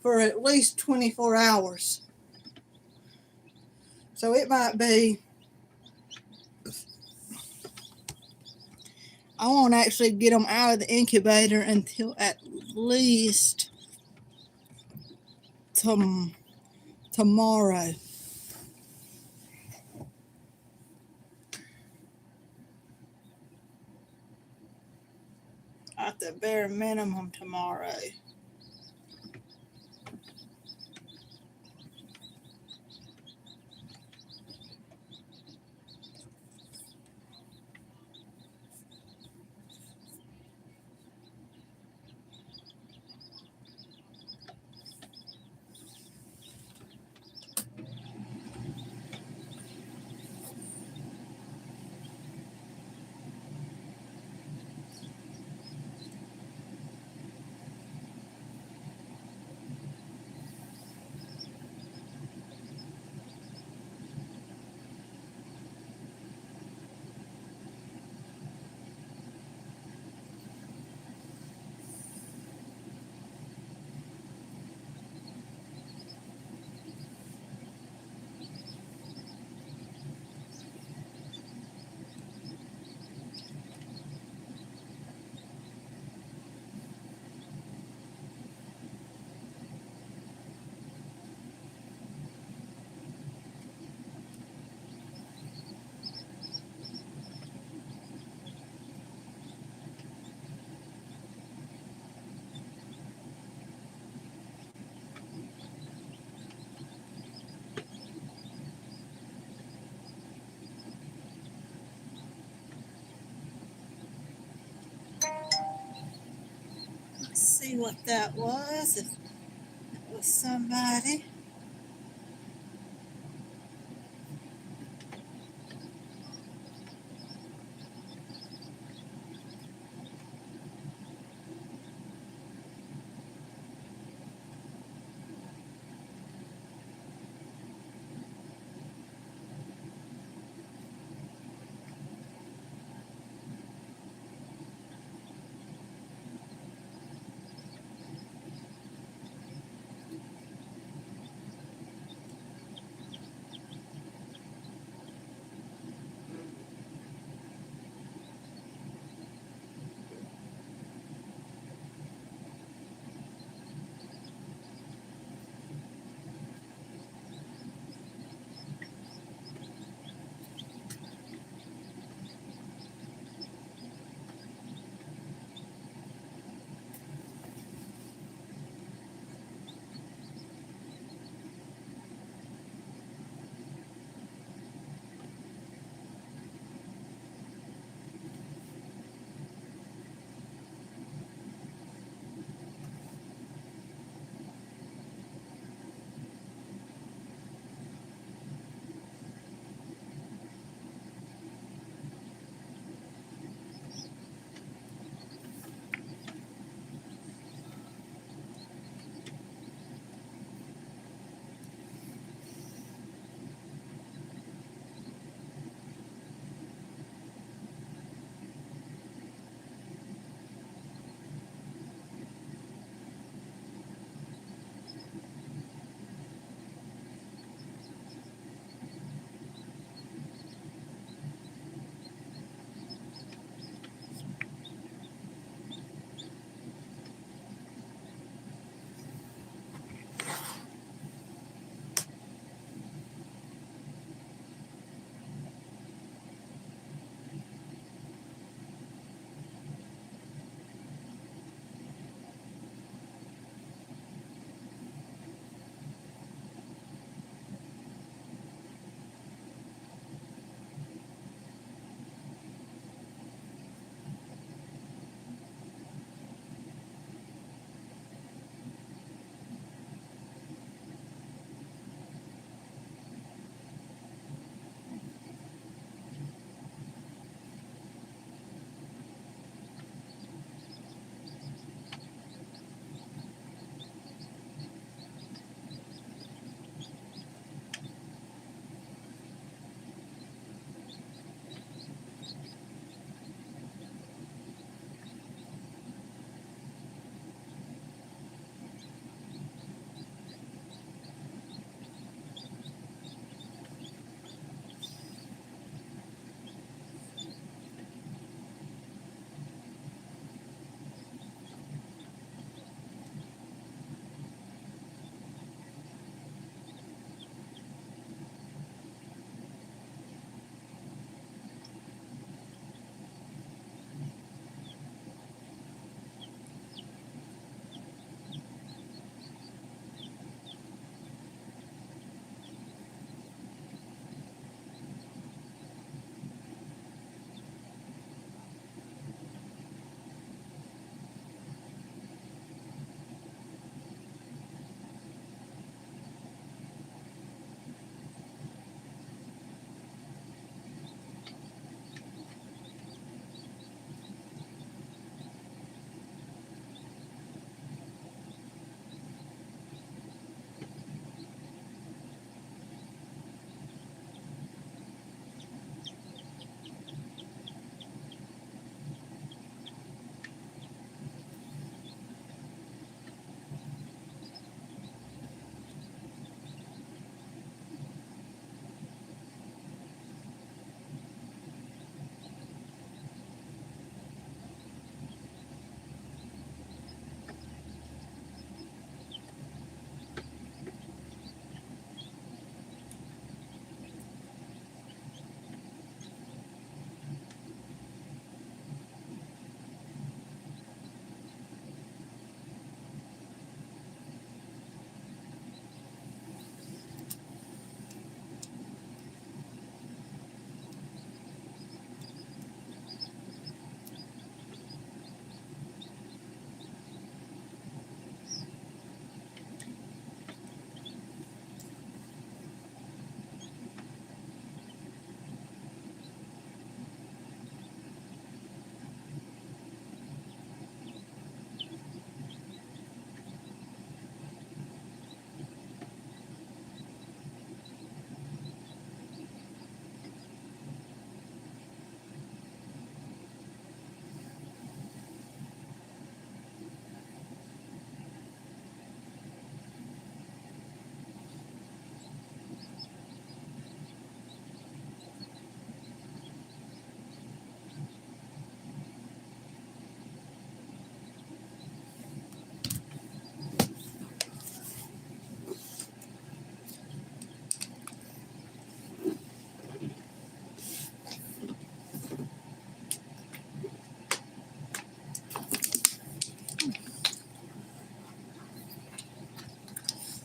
for at least 24 hours. So it might be, I won't actually get them out of the incubator until at least tomorrow. At the bare minimum tomorrow. Let's see what that was. If it was somebody.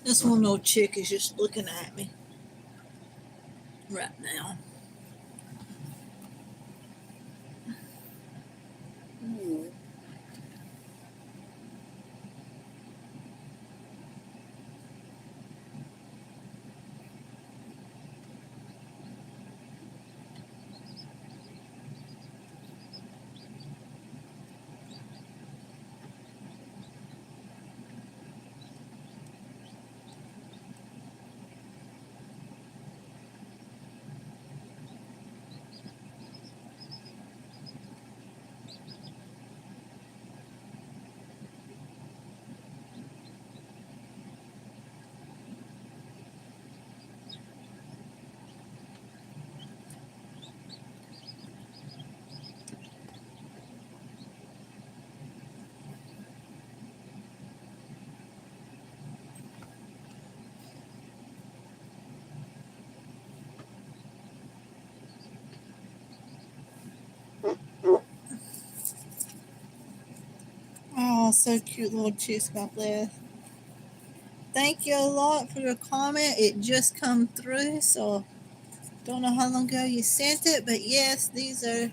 This one little chick is just looking at me right now. Oh, so cute, little chicks. God bless. Thank you a lot for your comment. It just come through, so don't know how long ago you sent it, but yes, these are.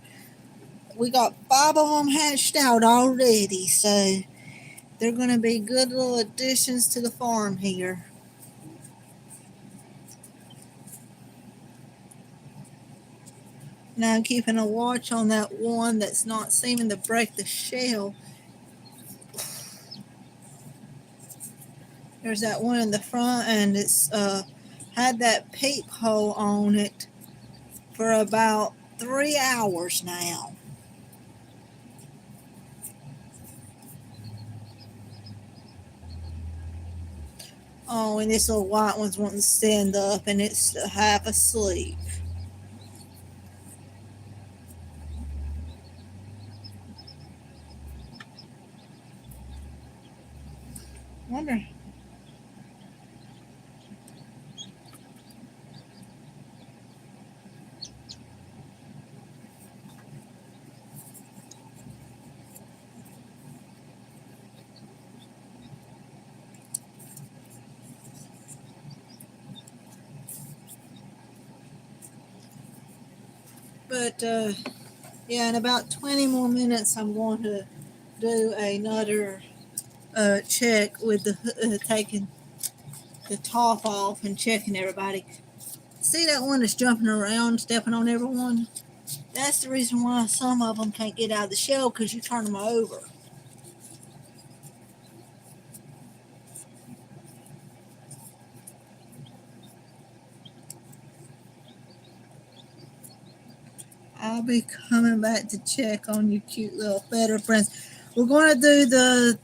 We got 5 of them hatched out already, so they're going to be good little additions to the farm here. Now I'm keeping a watch on that one that's not seeming to break the shell. There's that one in the front, and it's had that peephole on it for about 3 hours now. Oh, and this little white one's wanting to stand up, and it's half asleep. Wonder. But yeah, in about 20 more minutes, I'm going to do another check with the taking the top off and checking everybody. See that one that's jumping around, stepping on everyone? That's the reason why some of them can't get out of the shell, because you turn them over. I'll be coming back to check on you cute little feather friends. We're going to do the,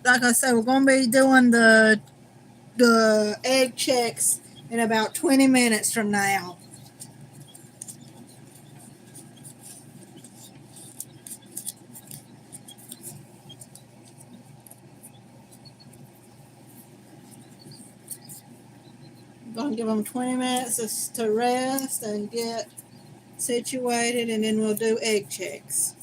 like I said, we're going to be doing the egg checks in about 20 minutes from now. I'm going to give them 20 minutes to rest and get situated, and then we'll do egg checks.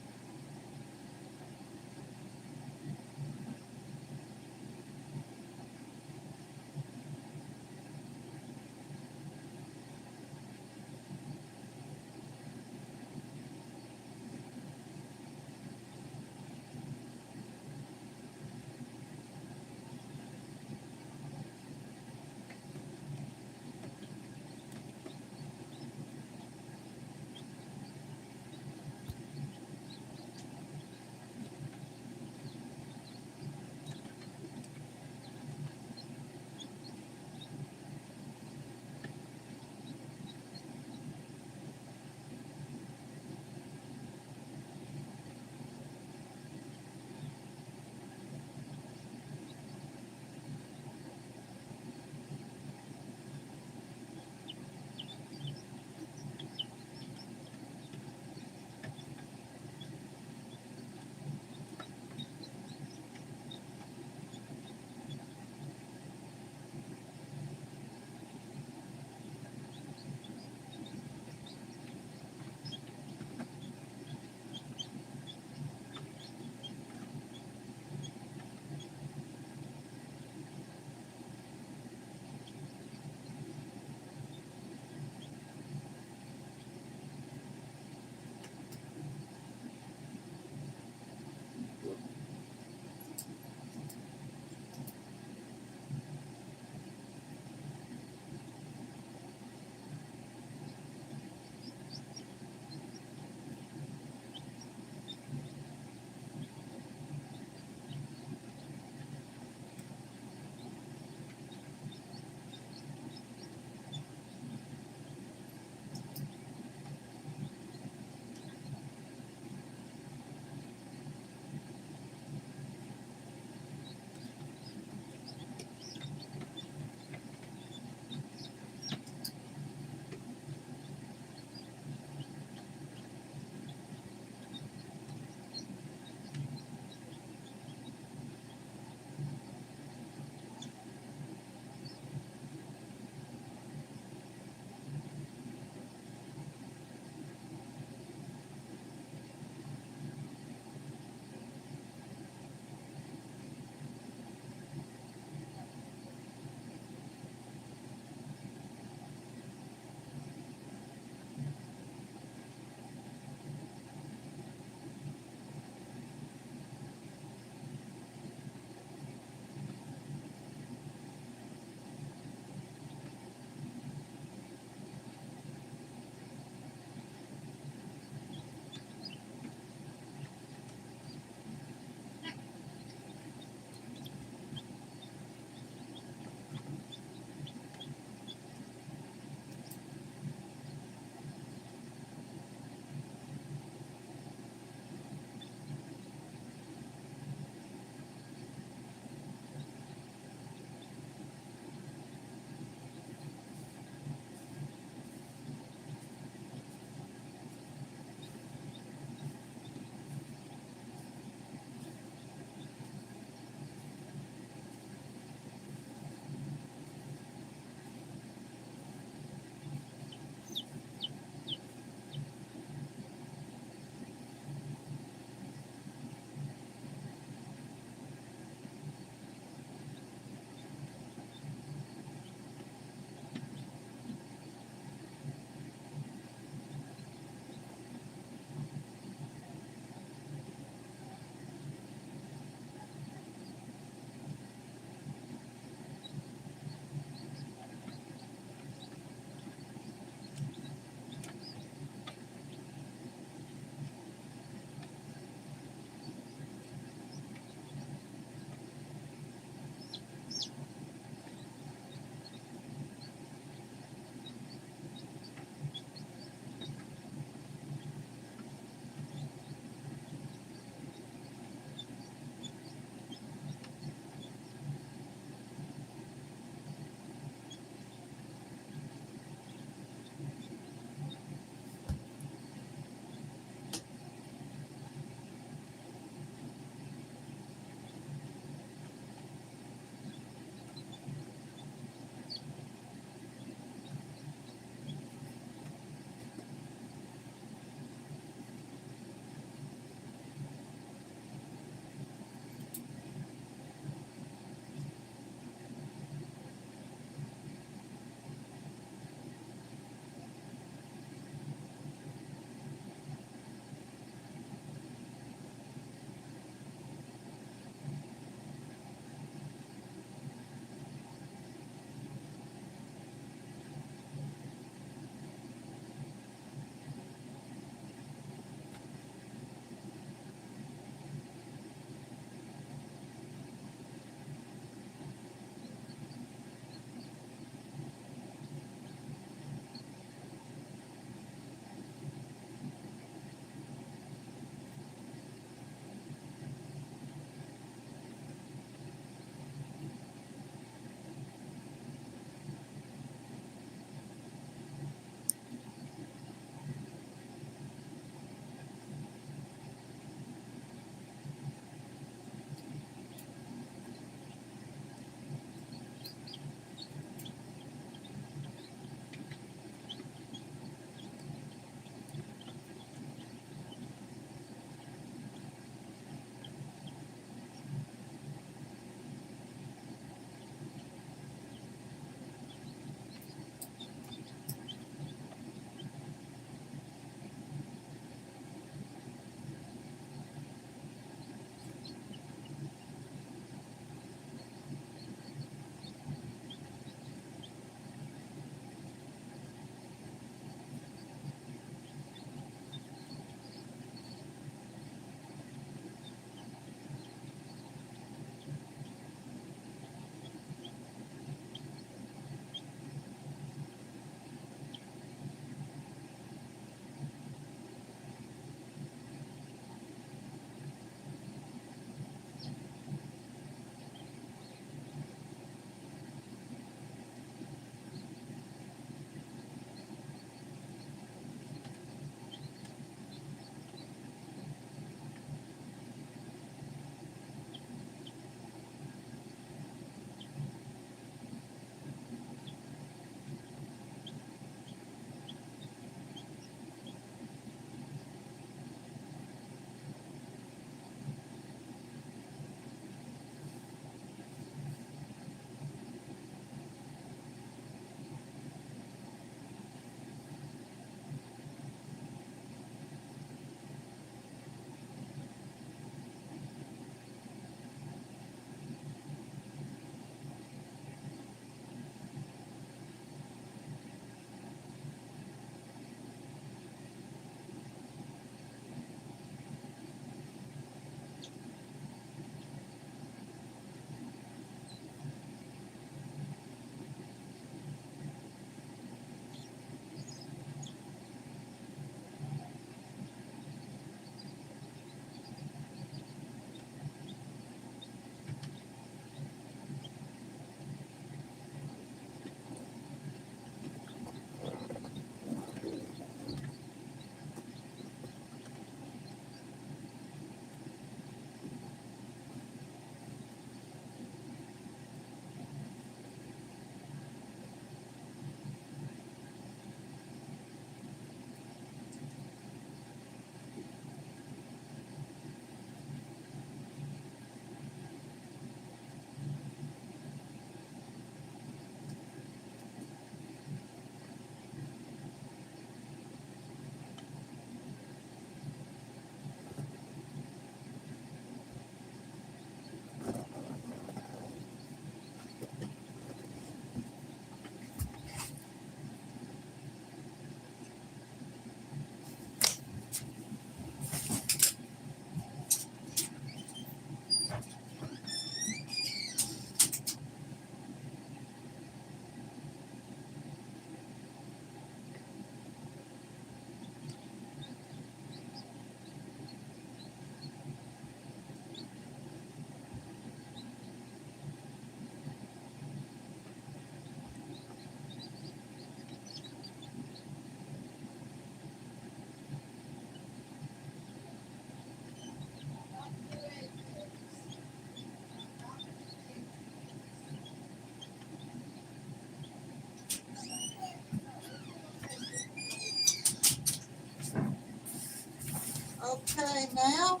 now,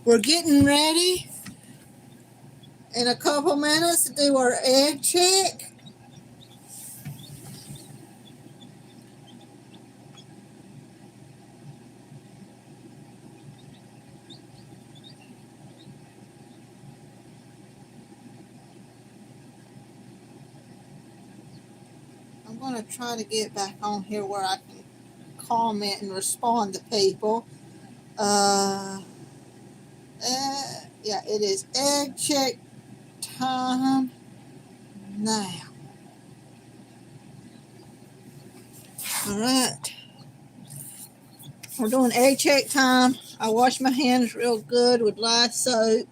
we're getting ready in a couple minutes to do our egg check. I'm going to try to get back on here where I can comment and respond to people. Yeah, it is egg check time now. All right. We're doing egg check time. I washed my hands real good with Lye soap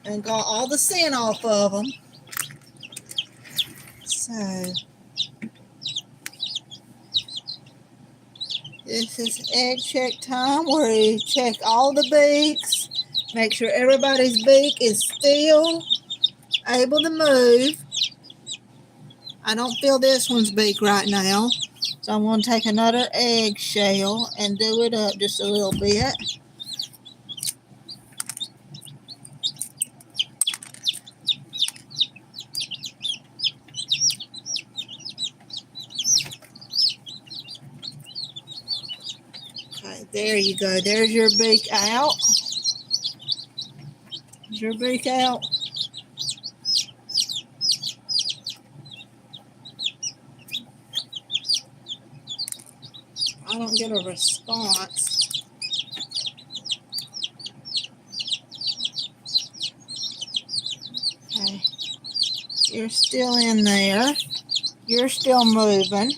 and got all the scent off of them. So this is egg check time where we check all the beaks, make sure everybody's beak is still able to move. I don't feel this one's beak right now, so I'm going to take another eggshell and do it up just a little bit. Okay, there you go. There's your beak out. Is your beak out? I don't get a response. Okay. You're still in there. You're still moving.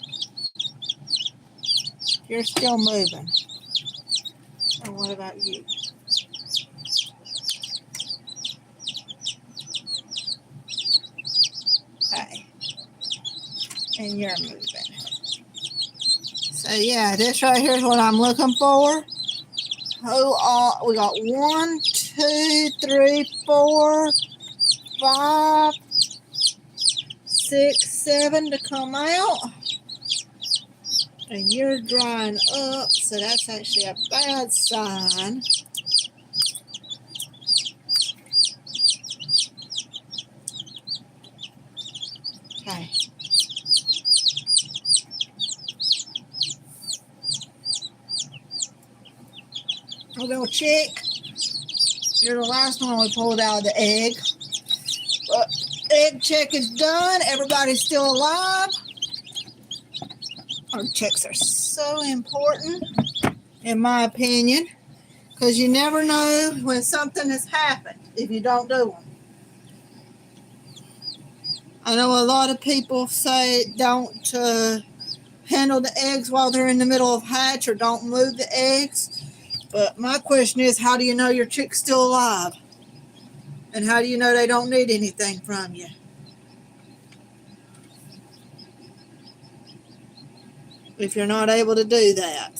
You're still moving. And what about you? Okay. And you're moving. So yeah, this right here is what I'm looking for. We got 1, 2, 3, 4, 5, 6, 7 to come out. And you're drying up, so that's actually a bad sign. Okay. We're going to check. You're the last one we pulled out of the egg. But egg check is done. Everybody's still alive. Our checks are so important, in my opinion, because you never know when something has happened if you don't do them. I know a lot of people say don't handle the eggs while they're in the middle of hatch or don't move the eggs. But my question is, how do you know your chick's still alive? And how do you know they don't need anything from you? If you're not able to do that.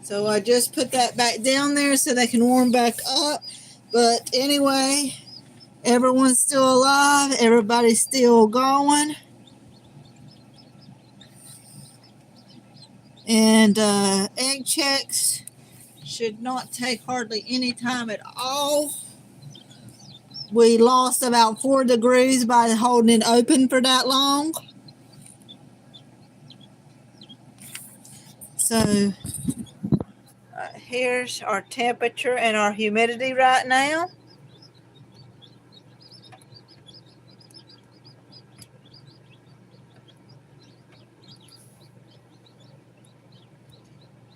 So I just put that back down there so they can warm back up. But anyway, everyone's still alive. Everybody's still going. And egg checks should not take hardly any time at all. We lost about 4 degrees by holding it open for that long. So here's our temperature and our humidity right now.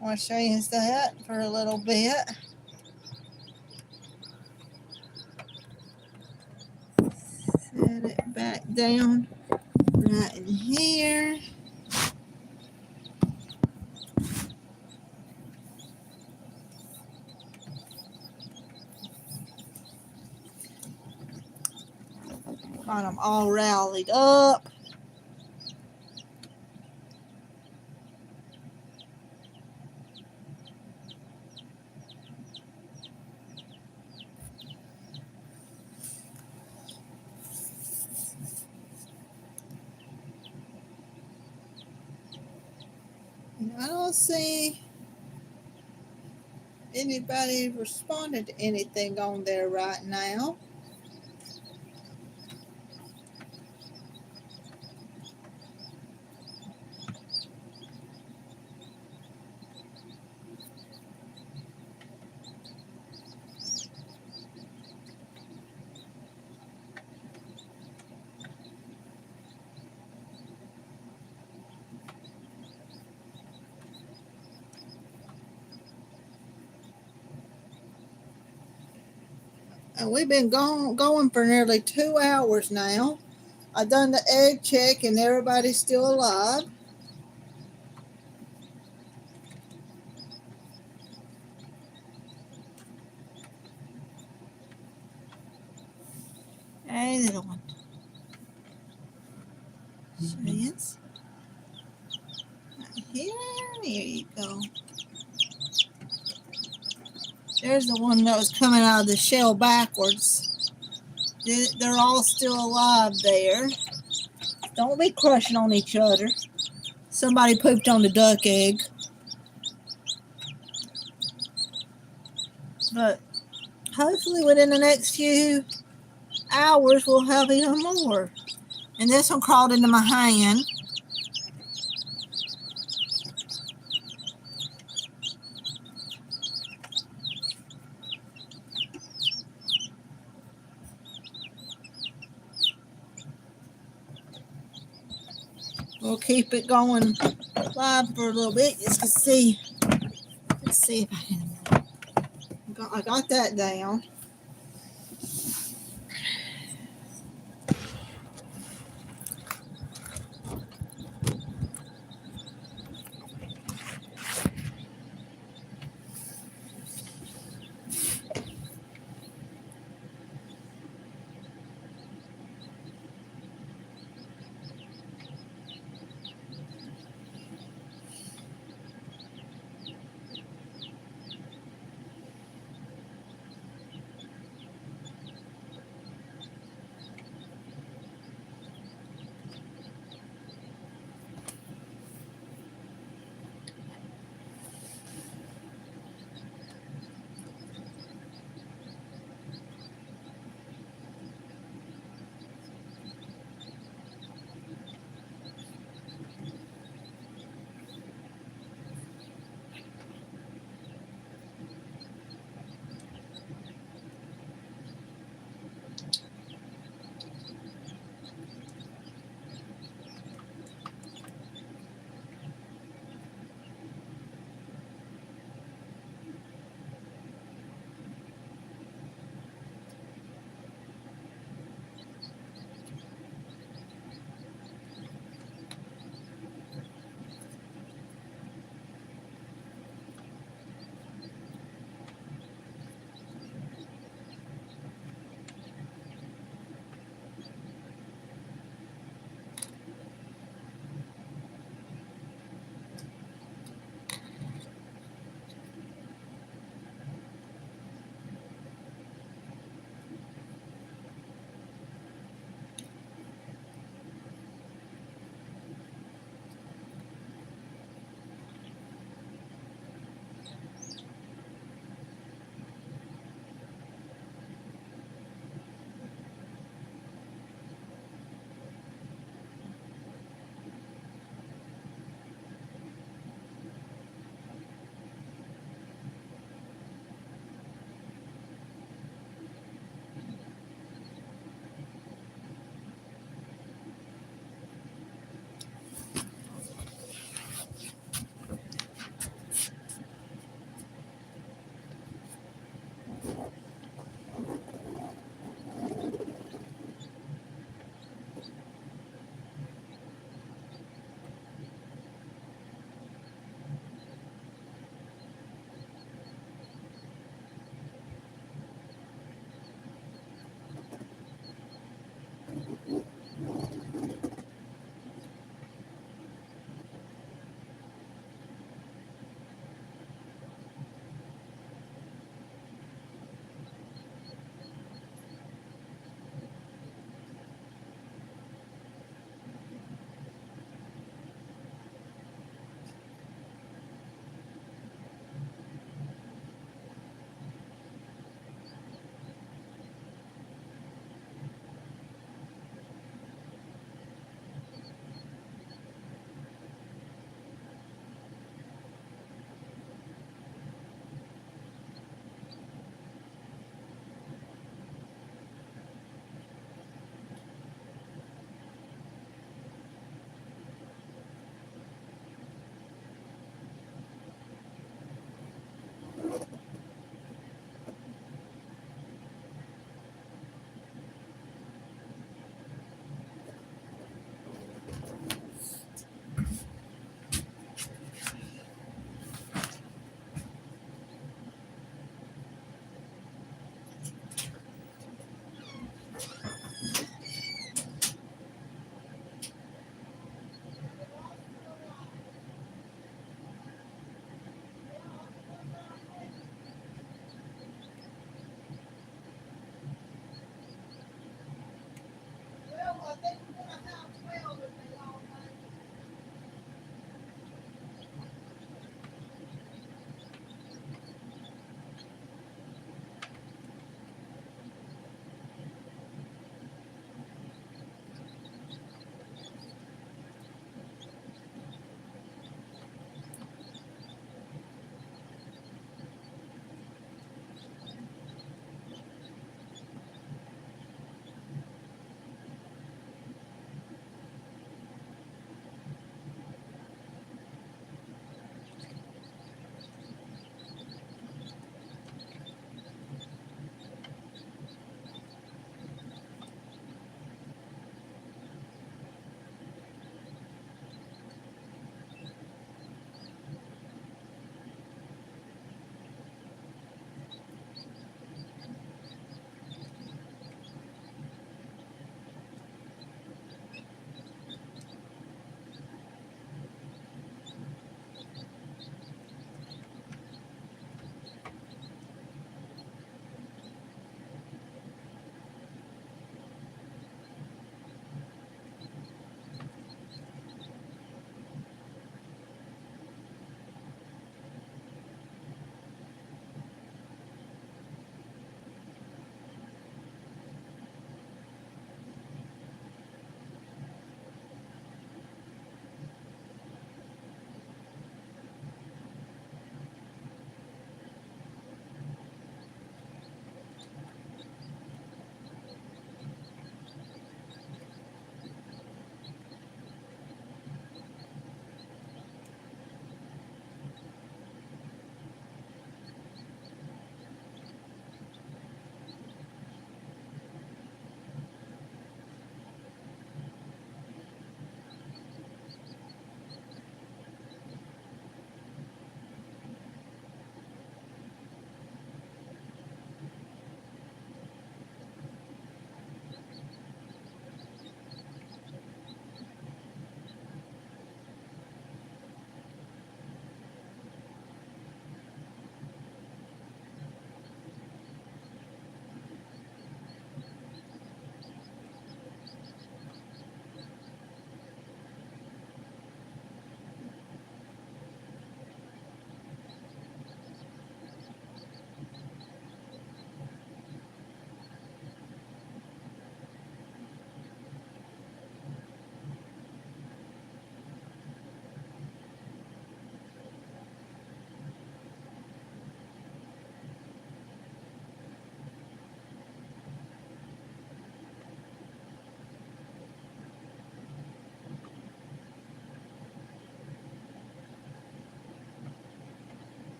I want to show you that for a little bit. Set it back down right in here. Got them all rallied up. don't see anybody responded to anything on there right now. And we've been going for nearly 2 hours now. I've done the egg check and everybody's still alive. Hey, little one. Yes. Right here. Here you go. There's the one that was coming out of the shell backwards. They're all still alive there. Don't be crushing on each other. Somebody pooped on the duck egg. But hopefully within the next few hours we'll have even more. And this one crawled into my hand. We'll keep it going live for a little bit just to see. Let's see if I can. I got that down.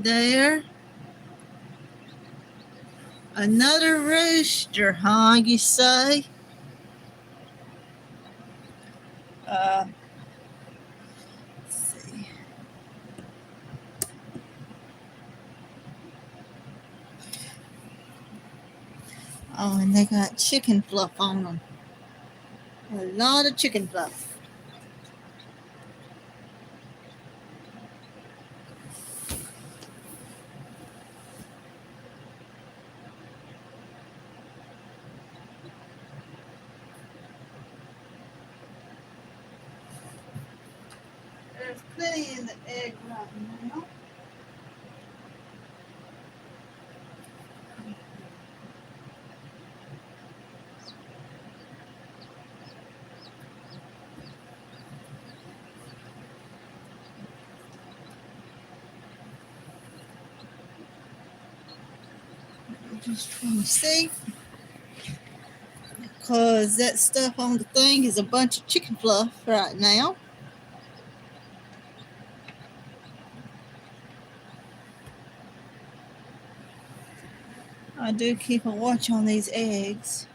there. Another rooster, huh, you say? Let's see. Oh, and they got chicken fluff on them. A lot of chicken fluff. There's plenty in the egg right now. I'm just trying to see. Because that stuff on the thing is a bunch of chicken fluff right now. I do keep a watch on these eggs.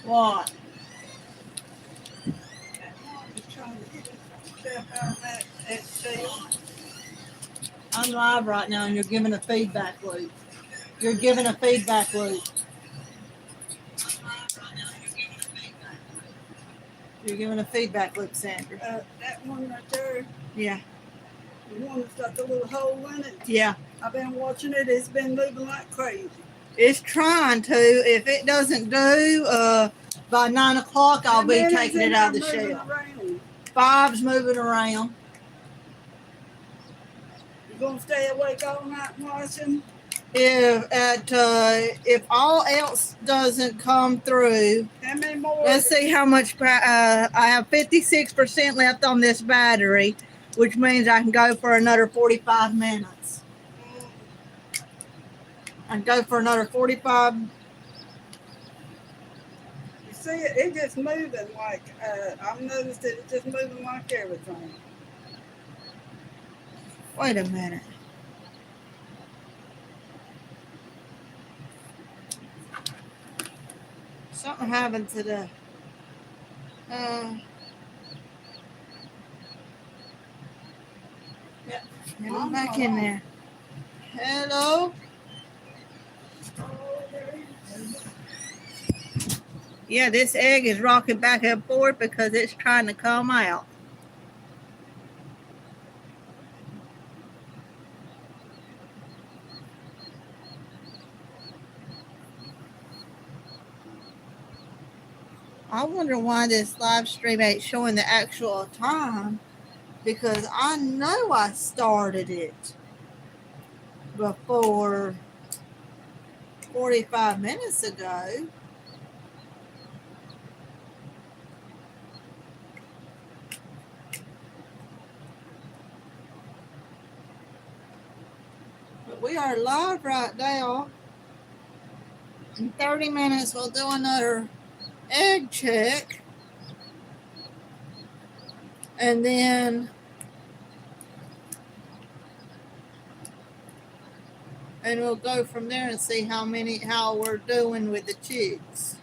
What? I'm live right now and you're giving a feedback loop. You're giving a feedback loop. You're giving a feedback loop, Sandra. That one right there, Yeah. the one that's got the little hole in it. Yeah. I've been watching it. It's been moving like crazy. It's trying to. If it doesn't do, by 9 o'clock, I'll be taking it out of the shell. Around. 5's moving around. You gonna stay awake all night watching? If all else doesn't come through, How many more? let's see how much. I have 56% left on this battery, which means I can go for another 45 minutes. I can go for another 45. You see it just moving like I've noticed that it's just moving like everything. Wait a minute. Something happened to the. Yeah. Get them back in there. Hello. Yeah, this egg is rocking back and forth because it's trying to come out. I wonder why this live stream ain't showing the actual time, because I know I started it before 45 minutes ago. But we are live right now. In 30 minutes, we'll do another egg check. And then we'll go from there and see how we're doing with the chicks.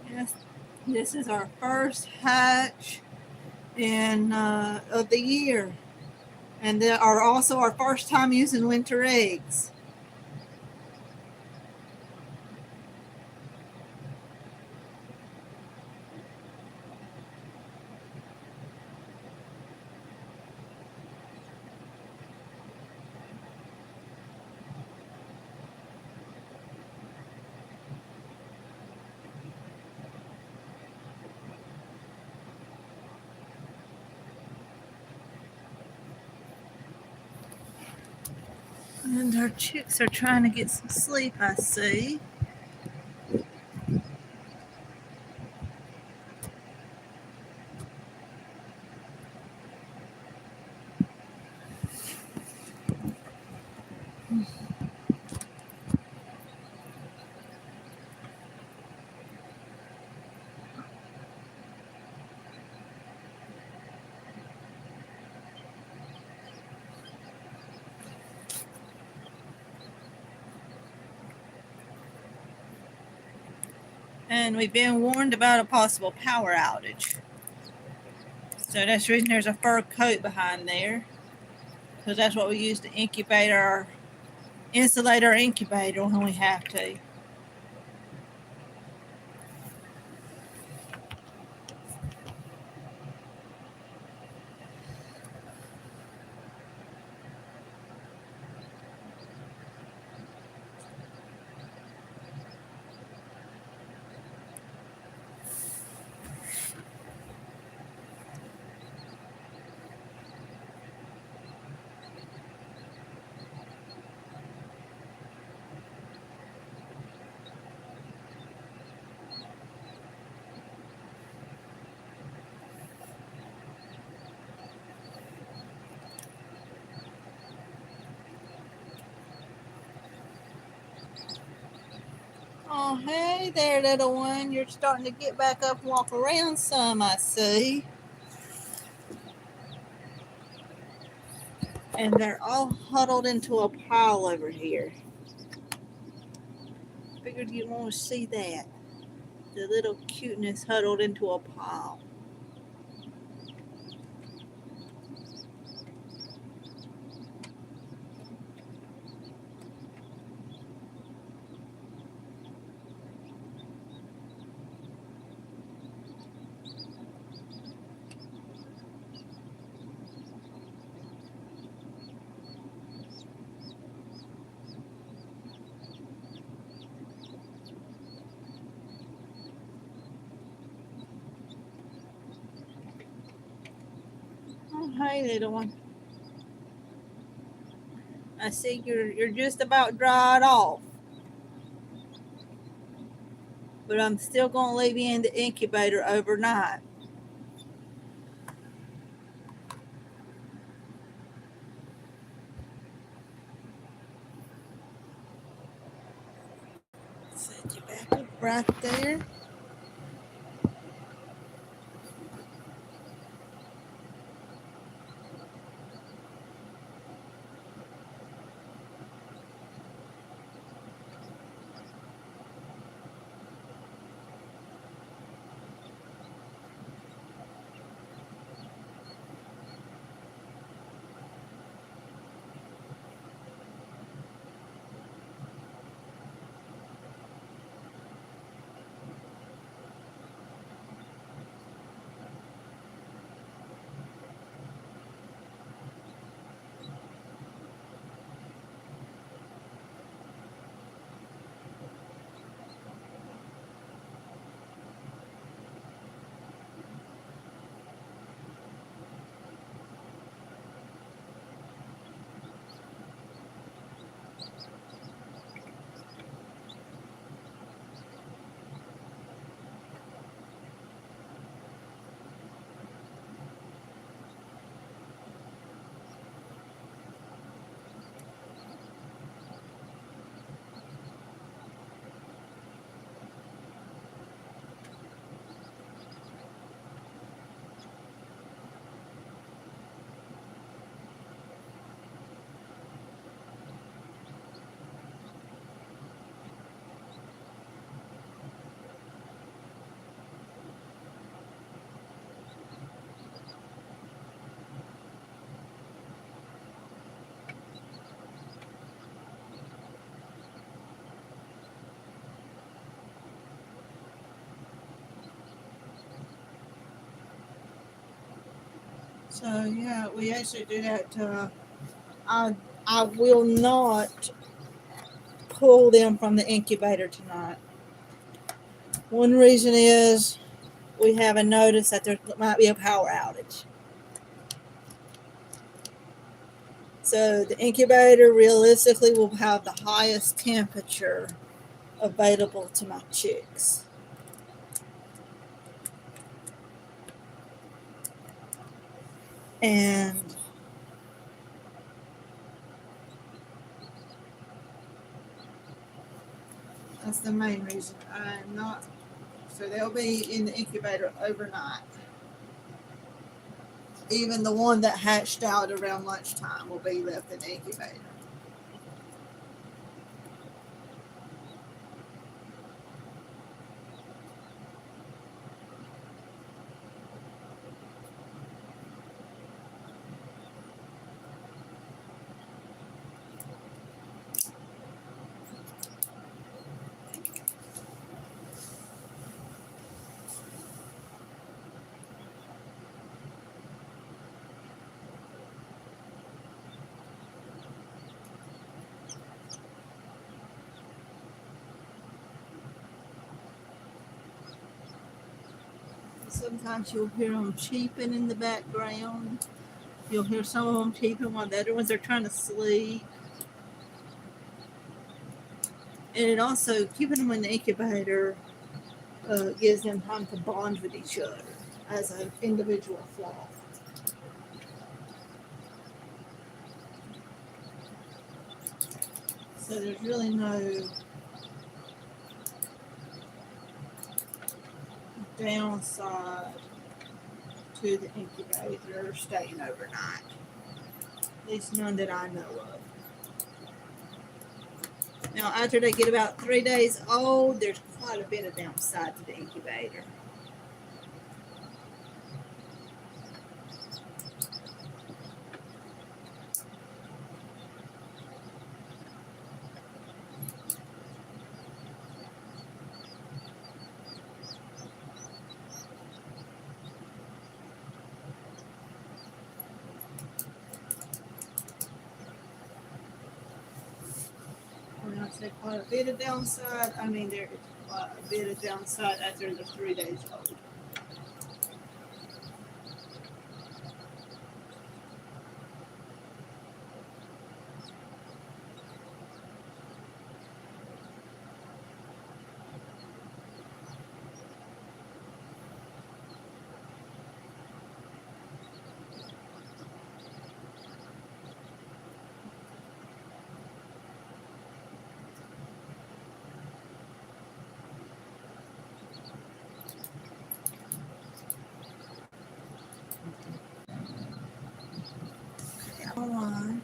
Yes, this is our first hatch in of the year, and they are also our first time using winter eggs. And our chicks are trying to get some sleep, I see. And we've been warned about a possible power outage. So that's the reason there's a fur coat behind there. Because that's what we use to insulate our incubator when we have to. Oh, hey there, little one. You're starting to get back up and walk around some, I see. And they're all huddled into a pile over here. Figured you'd want to see that. The little cuteness huddled into a pile. Oh, hey, little one. I see you're just about dried off. But I'm still going to leave you in the incubator overnight. Set you back up right there. So yeah, we actually do that. I will not pull them from the incubator tonight. One reason is we have a notice that there might be a power outage. So the incubator realistically will have the highest temperature available to my chicks. And that's the main reason. I'm not, so they'll be in the incubator overnight. Even the one that hatched out around lunchtime will be left in the incubator. Sometimes you'll hear them cheeping in the background. You'll hear some of them cheeping while the other ones are trying to sleep. And it also, keeping them in the incubator gives them time to bond with each other as an individual flock. So there's really no downside to the incubator staying overnight. At least none that I know of. Now, after they get about 3 days old, there's quite a bit of downside to the incubator. When I say quite a bit of downside, I mean there is quite a bit of downside after they're 3 days old. Online.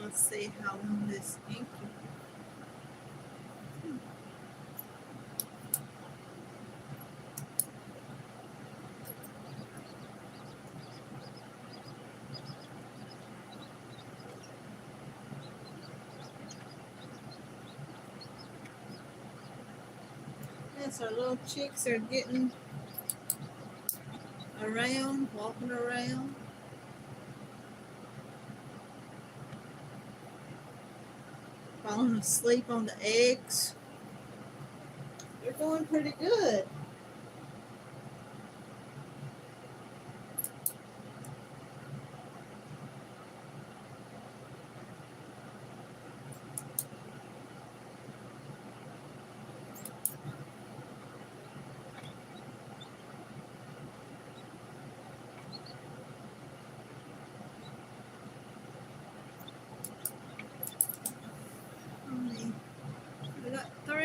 Let's see how long this ink. Yes, our little chicks are getting around, walking around. Falling asleep on the eggs. They're going pretty good.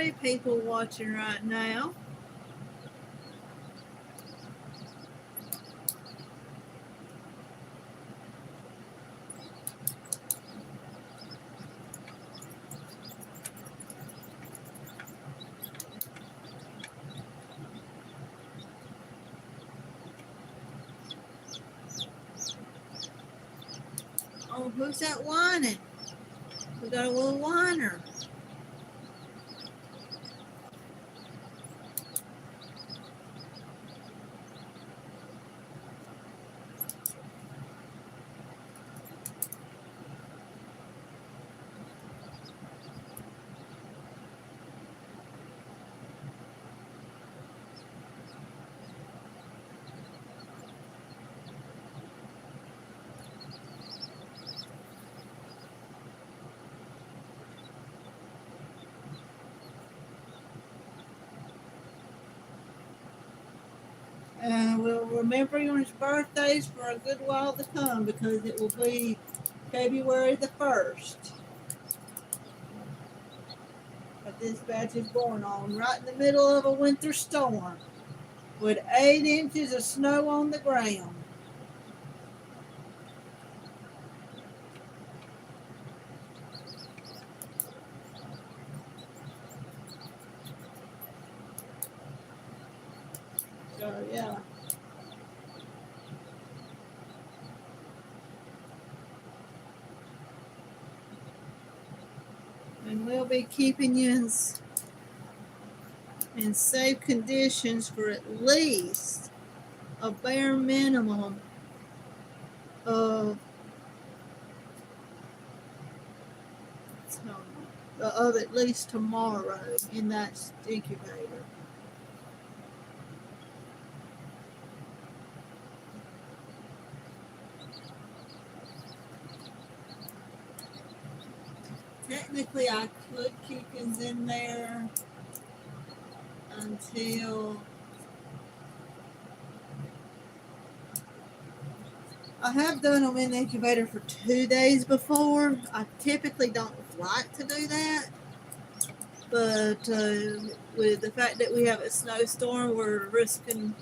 3 people watching right now. Oh, who's that whining? We got a little whiner. We'll remember your birthdays for a good while to come because it will be February the 1st. But this batch is born on right in the middle of a winter storm with 8 inches of snow on the ground. So, yeah. And we'll be keeping you in safe conditions for at least a bare minimum of at least tomorrow in that incubator. Technically, I could keep him in there until I have done them in the incubator for 2 days before. I typically don't like to do that, but with the fact that we have a snowstorm, we're risking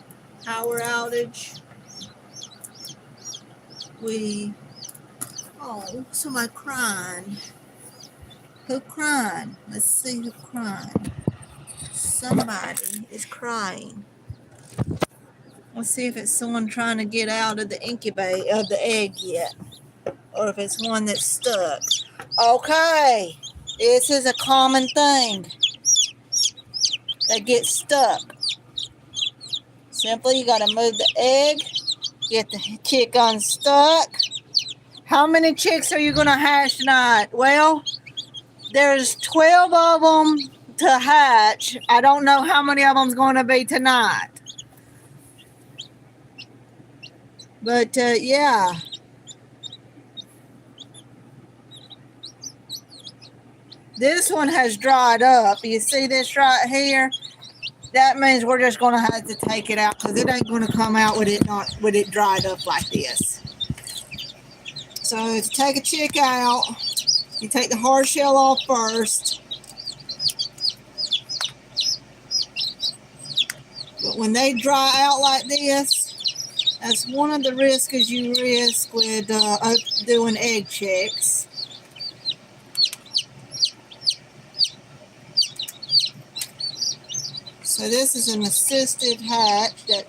power outage. Somebody crying. Who crying? Let's see who crying. Somebody is crying. Let's see if it's someone trying to get out of the incubator of the egg yet, or if it's one that's stuck. Okay, this is a common thing that gets stuck. Simply, you got to move the egg, get the chick unstuck. How many chicks are you going to hatch tonight? Well, there's 12 of them to hatch. I don't know how many of them's going to be tonight. But, yeah. This one has dried up. You see this right here? That means we're just going to have to take it out because it ain't going to come out with it dried up like this. So to take a chick out, you take the hard shell off first. But when they dry out like this, that's one of the risks you risk with doing egg checks. So this is an assisted hatch that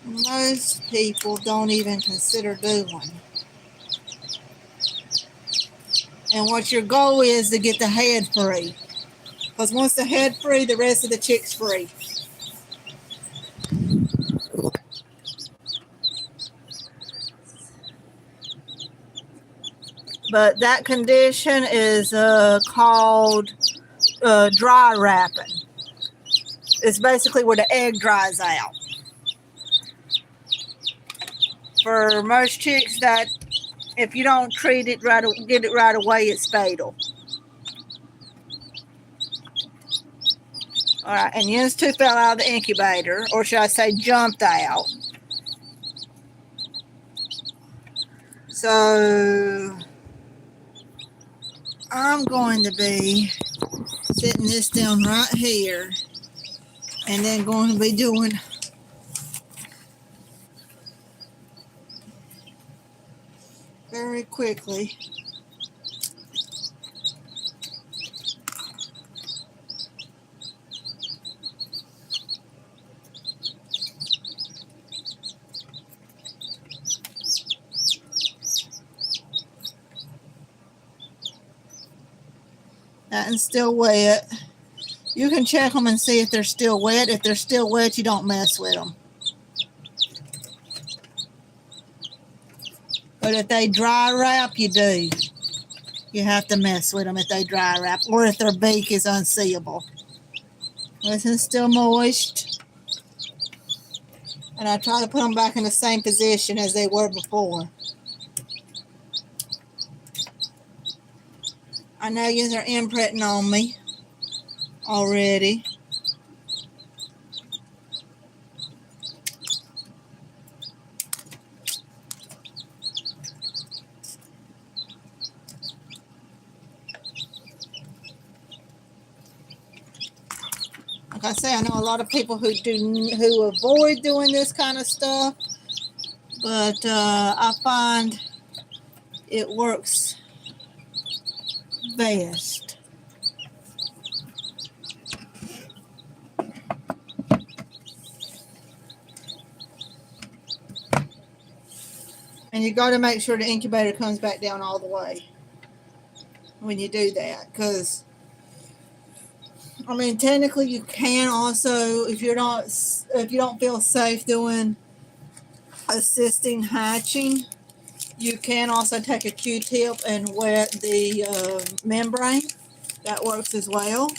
most people don't even consider doing. And what your goal is to get the head free. Because once the head free, the rest of the chick's free. But that condition is called dry wrapping. It's basically where the egg dries out. For most chicks, that if you don't treat it right, get it right away, it's fatal. All right, and yours two fell out of the incubator, or should I say jumped out. So I'm going to be Setting this down right here. And then going to be doing very quickly. That one's still wet. You can check them and see if they're still wet. If they're still wet, you don't mess with them. But if they dry wrap, you do. You have to mess with them if they dry wrap or if their beak is unseeable. This is still moist. And I try to put them back in the same position as they were before. I know you are imprinting on me already. Like I say, I know a lot of people who avoid doing this kind of stuff, but I find it works best. And you got to make sure the incubator comes back down all the way when you do that, because I mean, technically you can also, if you don't feel safe doing assisting hatching, you can also take a Q-tip and wet the membrane. That works as well.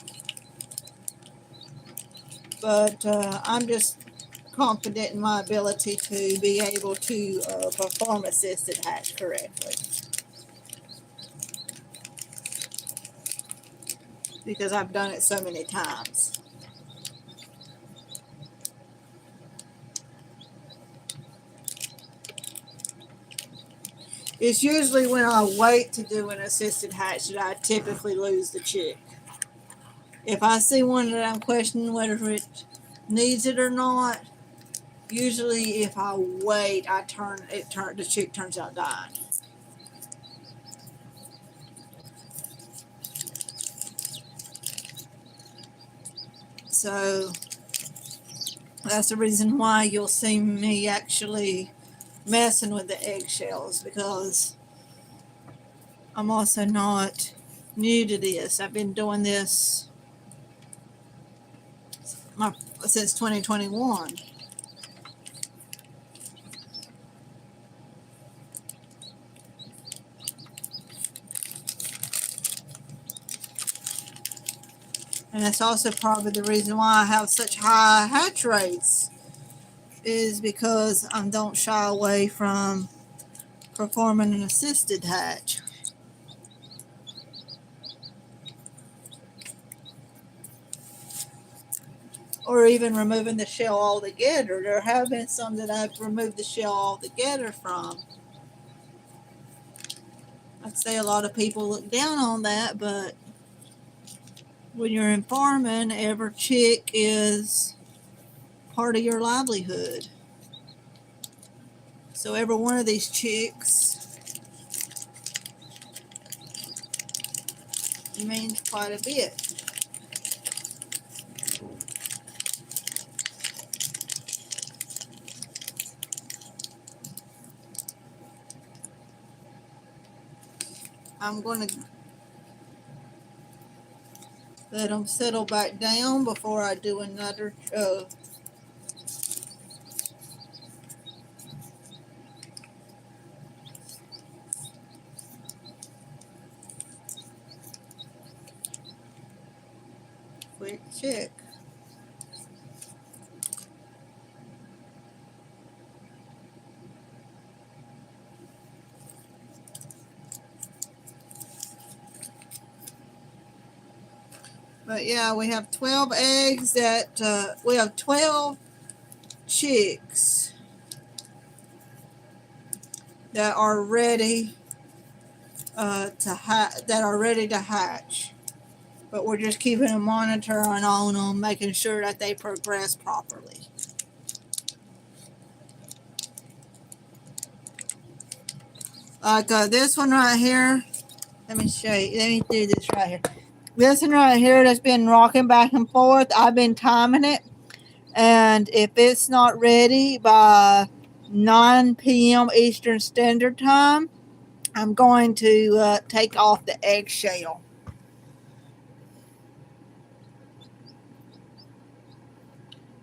But I'm just confident in my ability to be able to perform assisted hatch correctly, because I've done it so many times. It's usually when I wait to do an assisted hatch that I typically lose the chick. If I see one that I'm questioning whether it needs it or not, usually if I wait, the chick turns out dying. So that's the reason why you'll see me actually messing with the eggshells, because I'm also not new to this. I've been doing this since 2021. And that's also probably the reason why I have such high hatch rates, is because I don't shy away from performing an assisted hatch. Or even removing the shell altogether. There have been some that I've removed the shell altogether from. I'd say a lot of people look down on that, but when you're in farming, every chick is part of your livelihood. So every one of these chicks means quite a bit. I'm going to let them settle back down before I do another quick check. But yeah, we have 12 eggs that, we have 12 chicks that are ready to hatch. but we're just keeping a monitor on them, making sure that they progress properly. Like this one right here. Let me show you. Let me do this right here. This one right here that's been rocking back and forth. I've been timing it. And if it's not ready by 9 p.m. Eastern Standard Time, I'm going to take off the eggshell.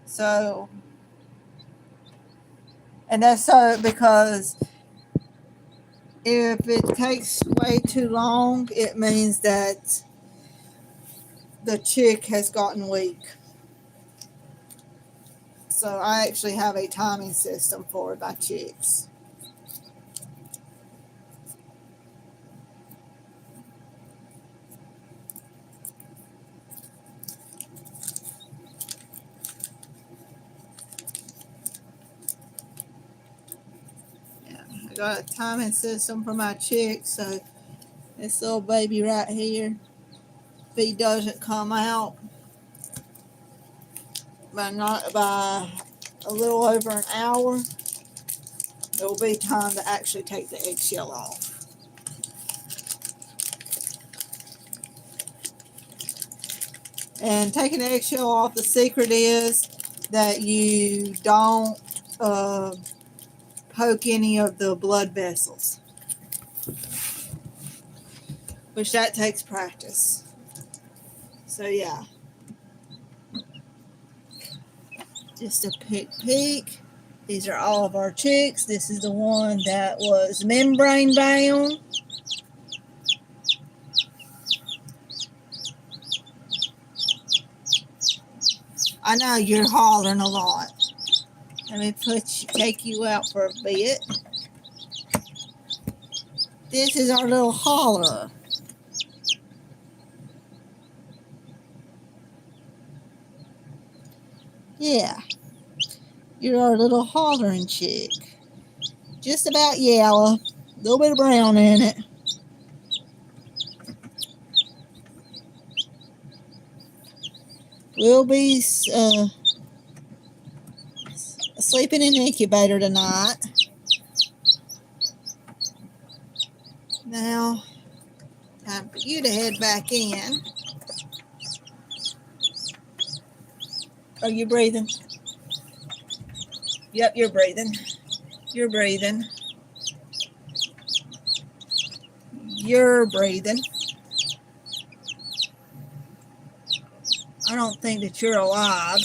So, and that's so because if it takes way too long, it means that the chick has gotten weak. So I actually have a timing system for my chicks. Yeah, I got a timing system for my chicks. So this little baby right here, if he doesn't come out by a little over an hour, it will be time to actually take the eggshell off. And taking the eggshell off, the secret is that you don't poke any of the blood vessels, which that takes practice. So yeah, just a peek. These are all of our chicks. This is the one that was membrane bound. I know you're hollering a lot. Let me take you out for a bit. This is our little holler. Yeah, you're our little hollering chick. Just about yellow, a little bit of brown in it. We'll be sleeping in the incubator tonight. Now, time for you to head back in. Are you breathing? Yep, you're breathing. You're breathing. You're breathing. I don't think that you're alive.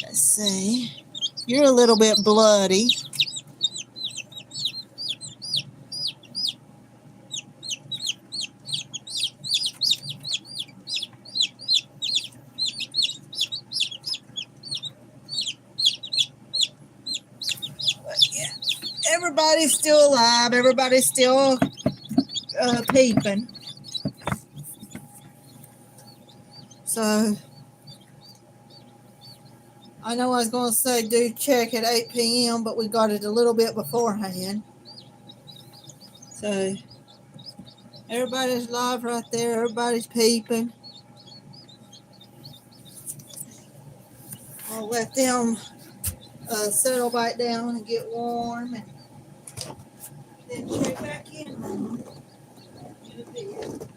Let's see. You're a little bit bloody. Everybody's still alive. Everybody's still peeping. So, I know I was going to say do check at 8 p.m., but we got it a little bit beforehand. So, everybody's live right there. Everybody's peeping. I'll let them settle back down and get warm, and then check back in a bit.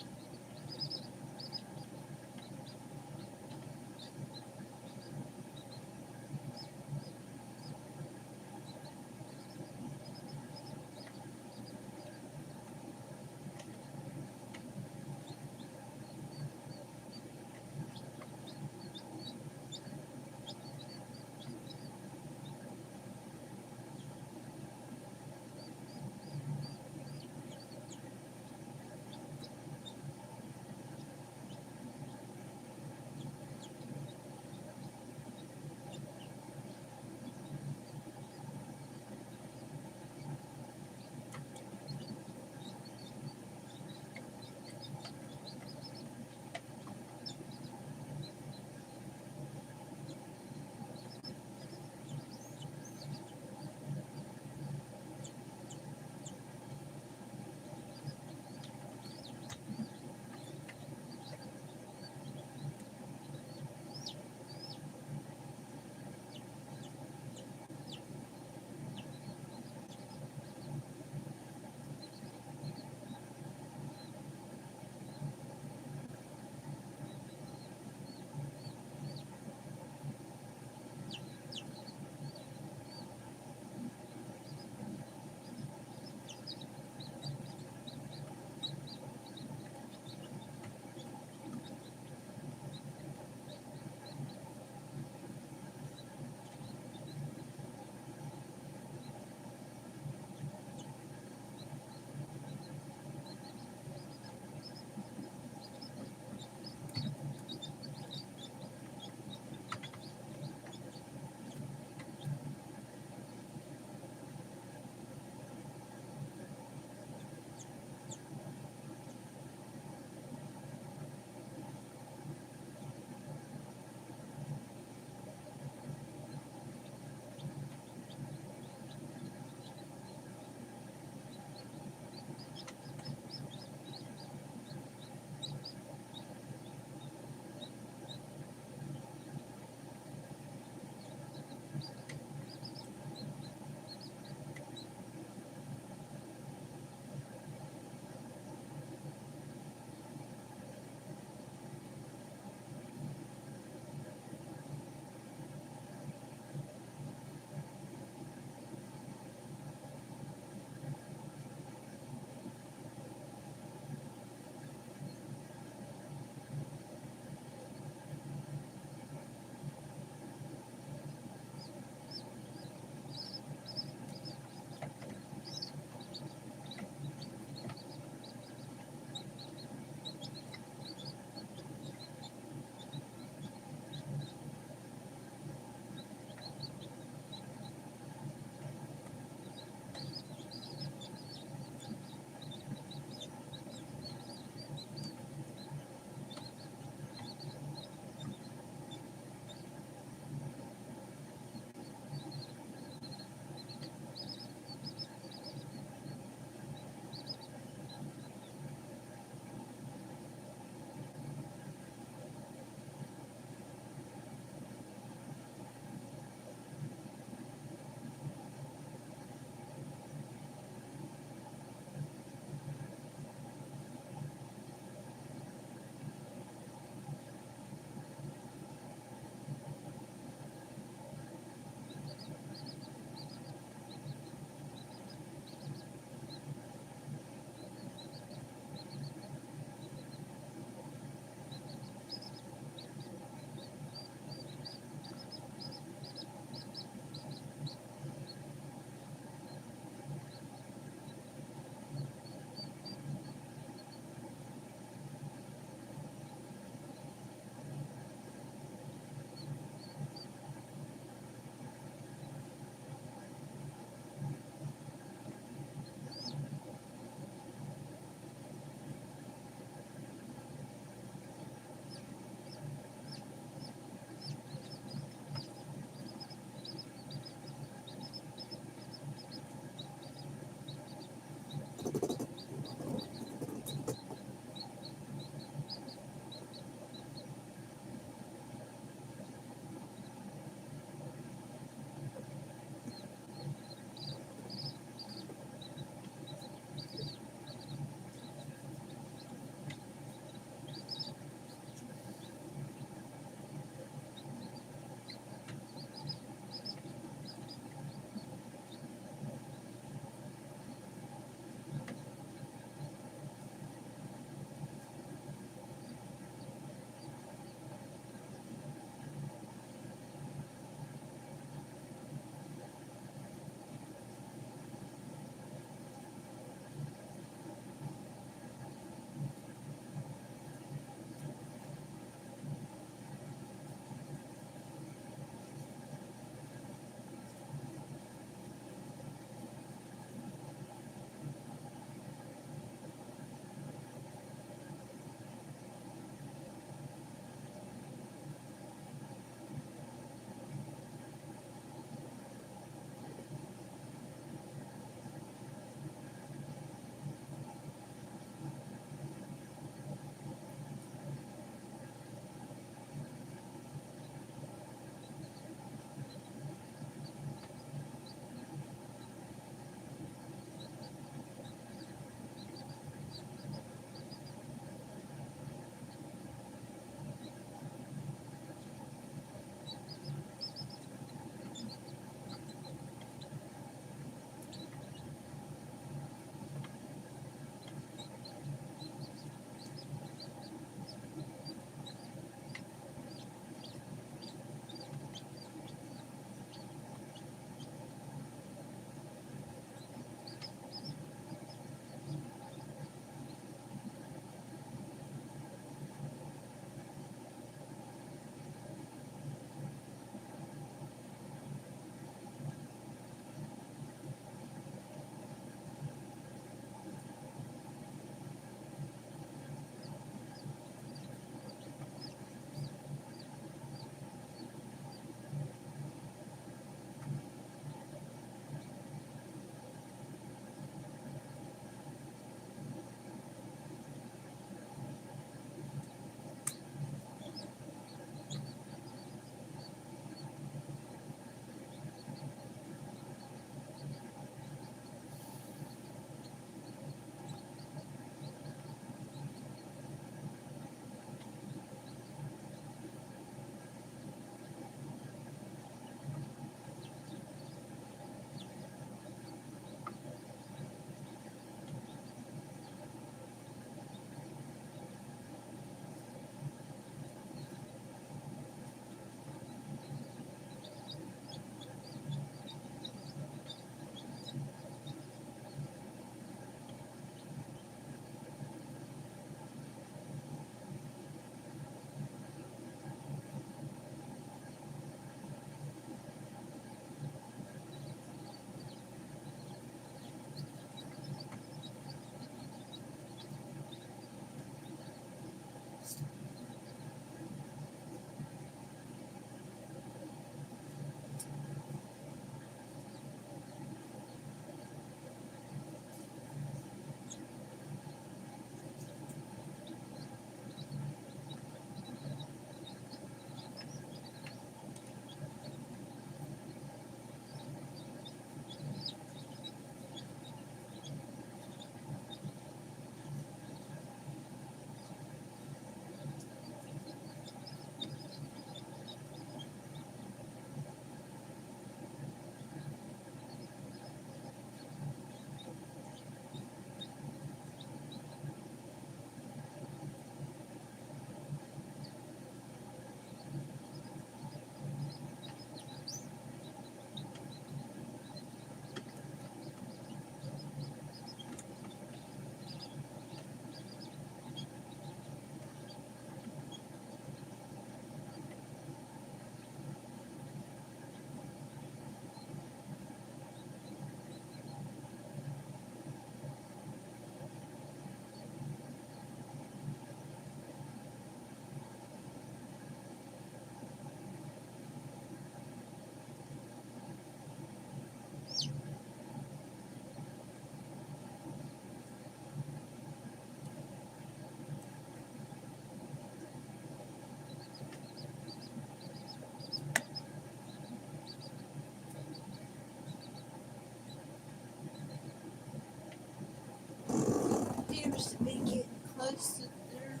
seems to be getting close to their.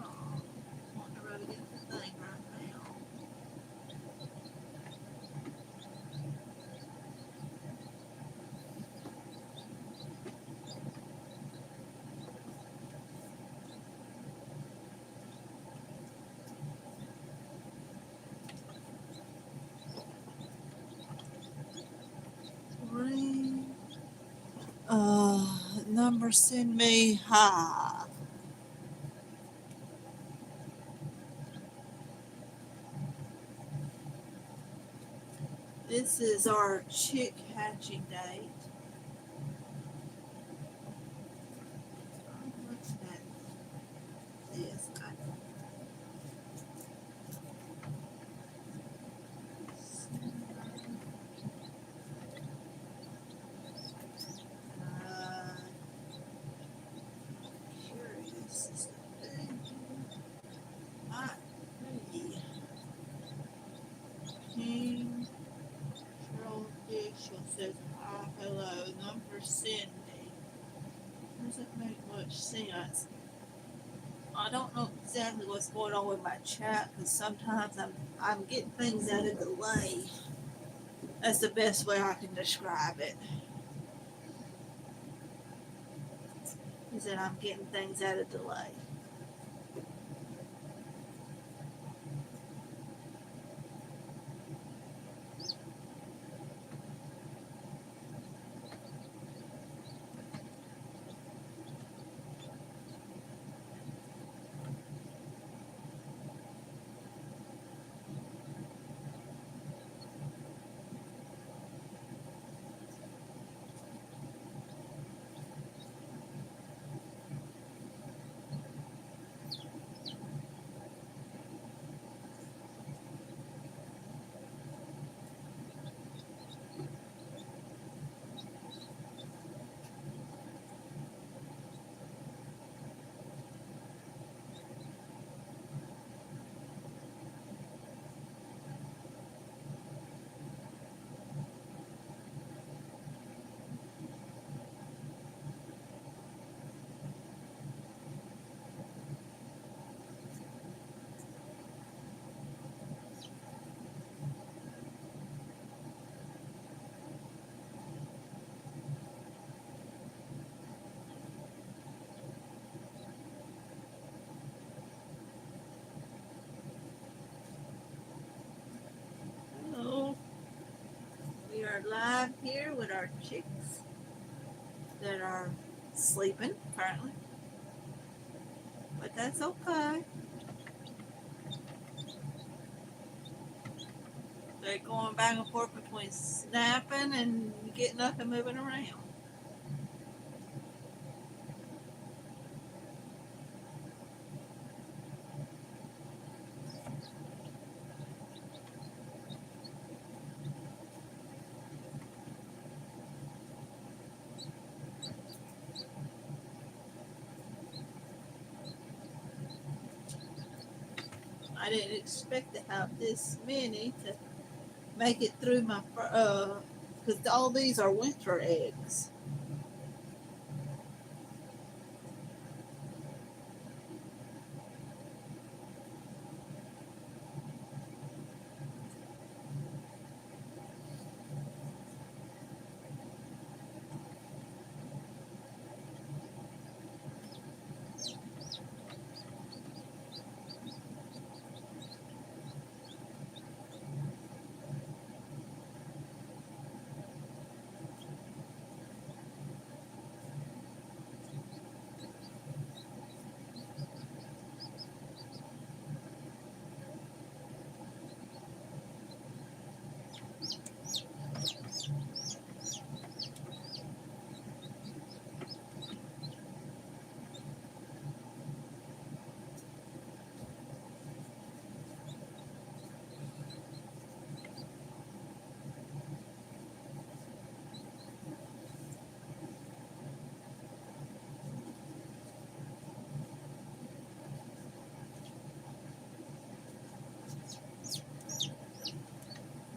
Oh, I'm on the road against the thing right now. Ring. Number send me high. This is our chick hatching date. What's that? This. Uh, Curious is the thing. Hot. Pretty. King. Cheryl Dixon says, hi, hello, number Cindy. Doesn't make much sense. I don't know exactly what's going on with my chat because sometimes I'm getting things at a delay. That's the best way I can describe it. Is that I'm getting things at a delay. Hello. We are live here with our chicks that are sleeping currently. But that's okay. They're going back and forth between snapping and getting up and moving around. I didn't expect to have this many to make it through my, because all these are winter eggs.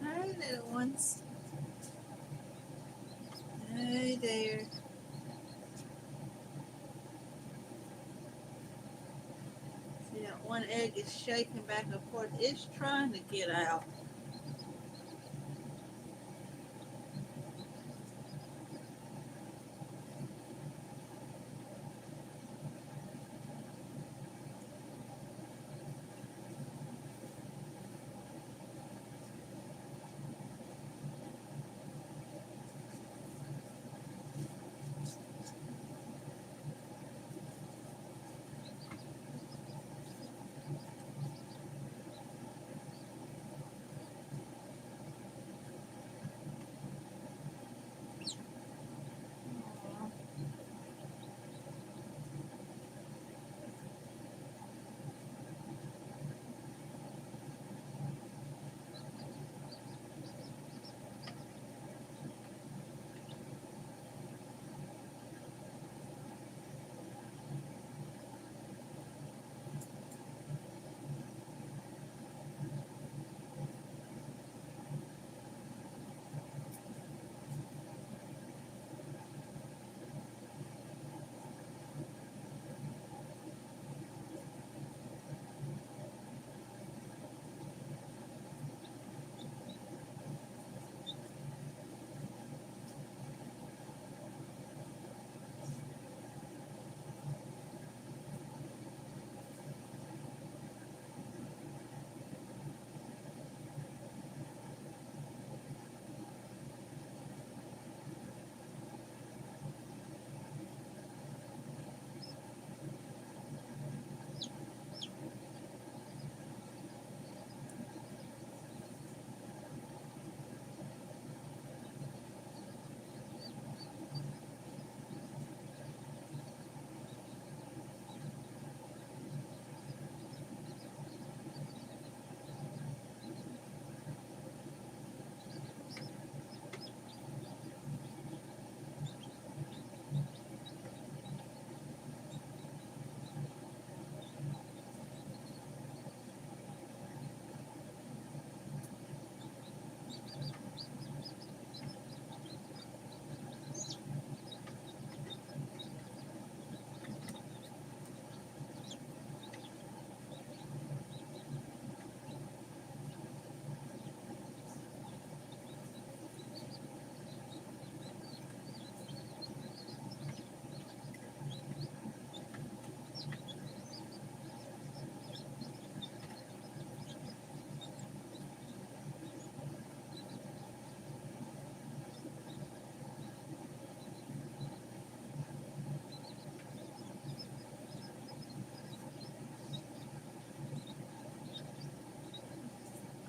Hi, little ones. Hey there. Yeah, one egg is shaking back and forth. It's trying to get out.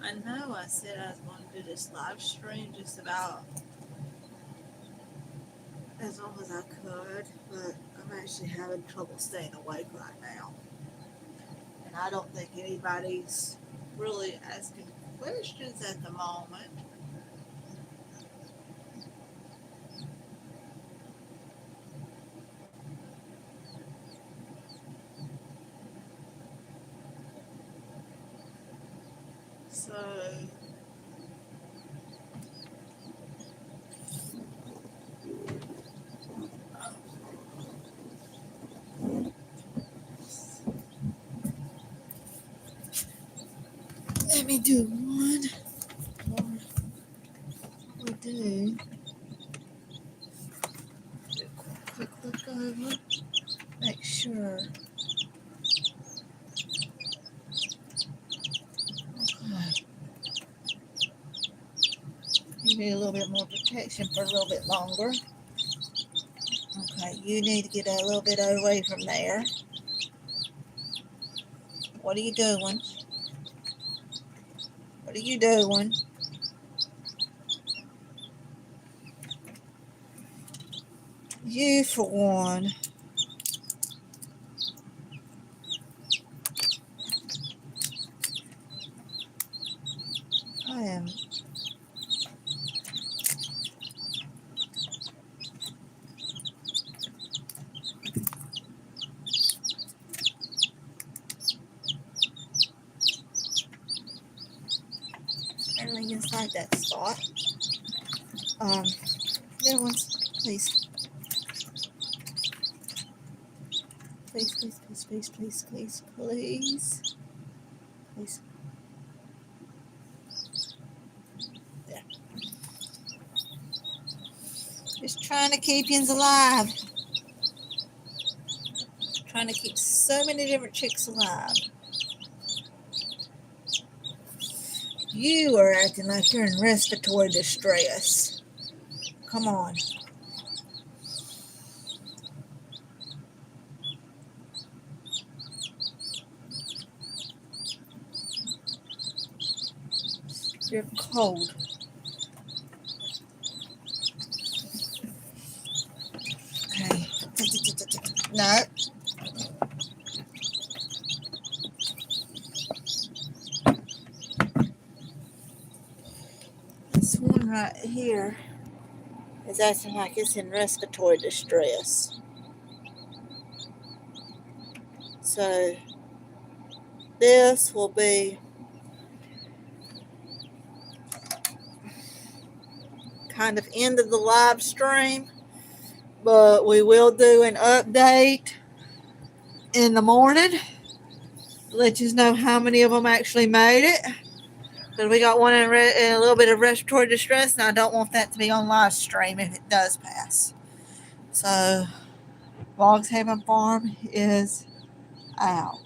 I know I said I was going to do this live stream just about as long as I could, but I'm actually having trouble staying awake right now. And I don't think anybody's really asking questions at the moment. So let me do one more. We do a quick look over, make sure. Okay. You need a little bit more protection for a little bit longer. Okay, you need to get a little bit away from there. What are you doing? What are you doing? You, for one. I am. Everything inside that spot. Little ones, please. please, please, please, please, please, please, please. Please. There. Just trying to keep yous alive. Trying to keep so many different chicks alive. You are acting like you're in respiratory distress. Come on. You're cold. Okay. No. This one right here is acting like it's in respiratory distress. So this will be kind of end of the live stream, but we will do an update in the morning. Let you know how many of them actually made it. But we got one in a little bit of respiratory distress, and I don't want that to be on live stream if it does pass. So, Logs Haven Farm is out.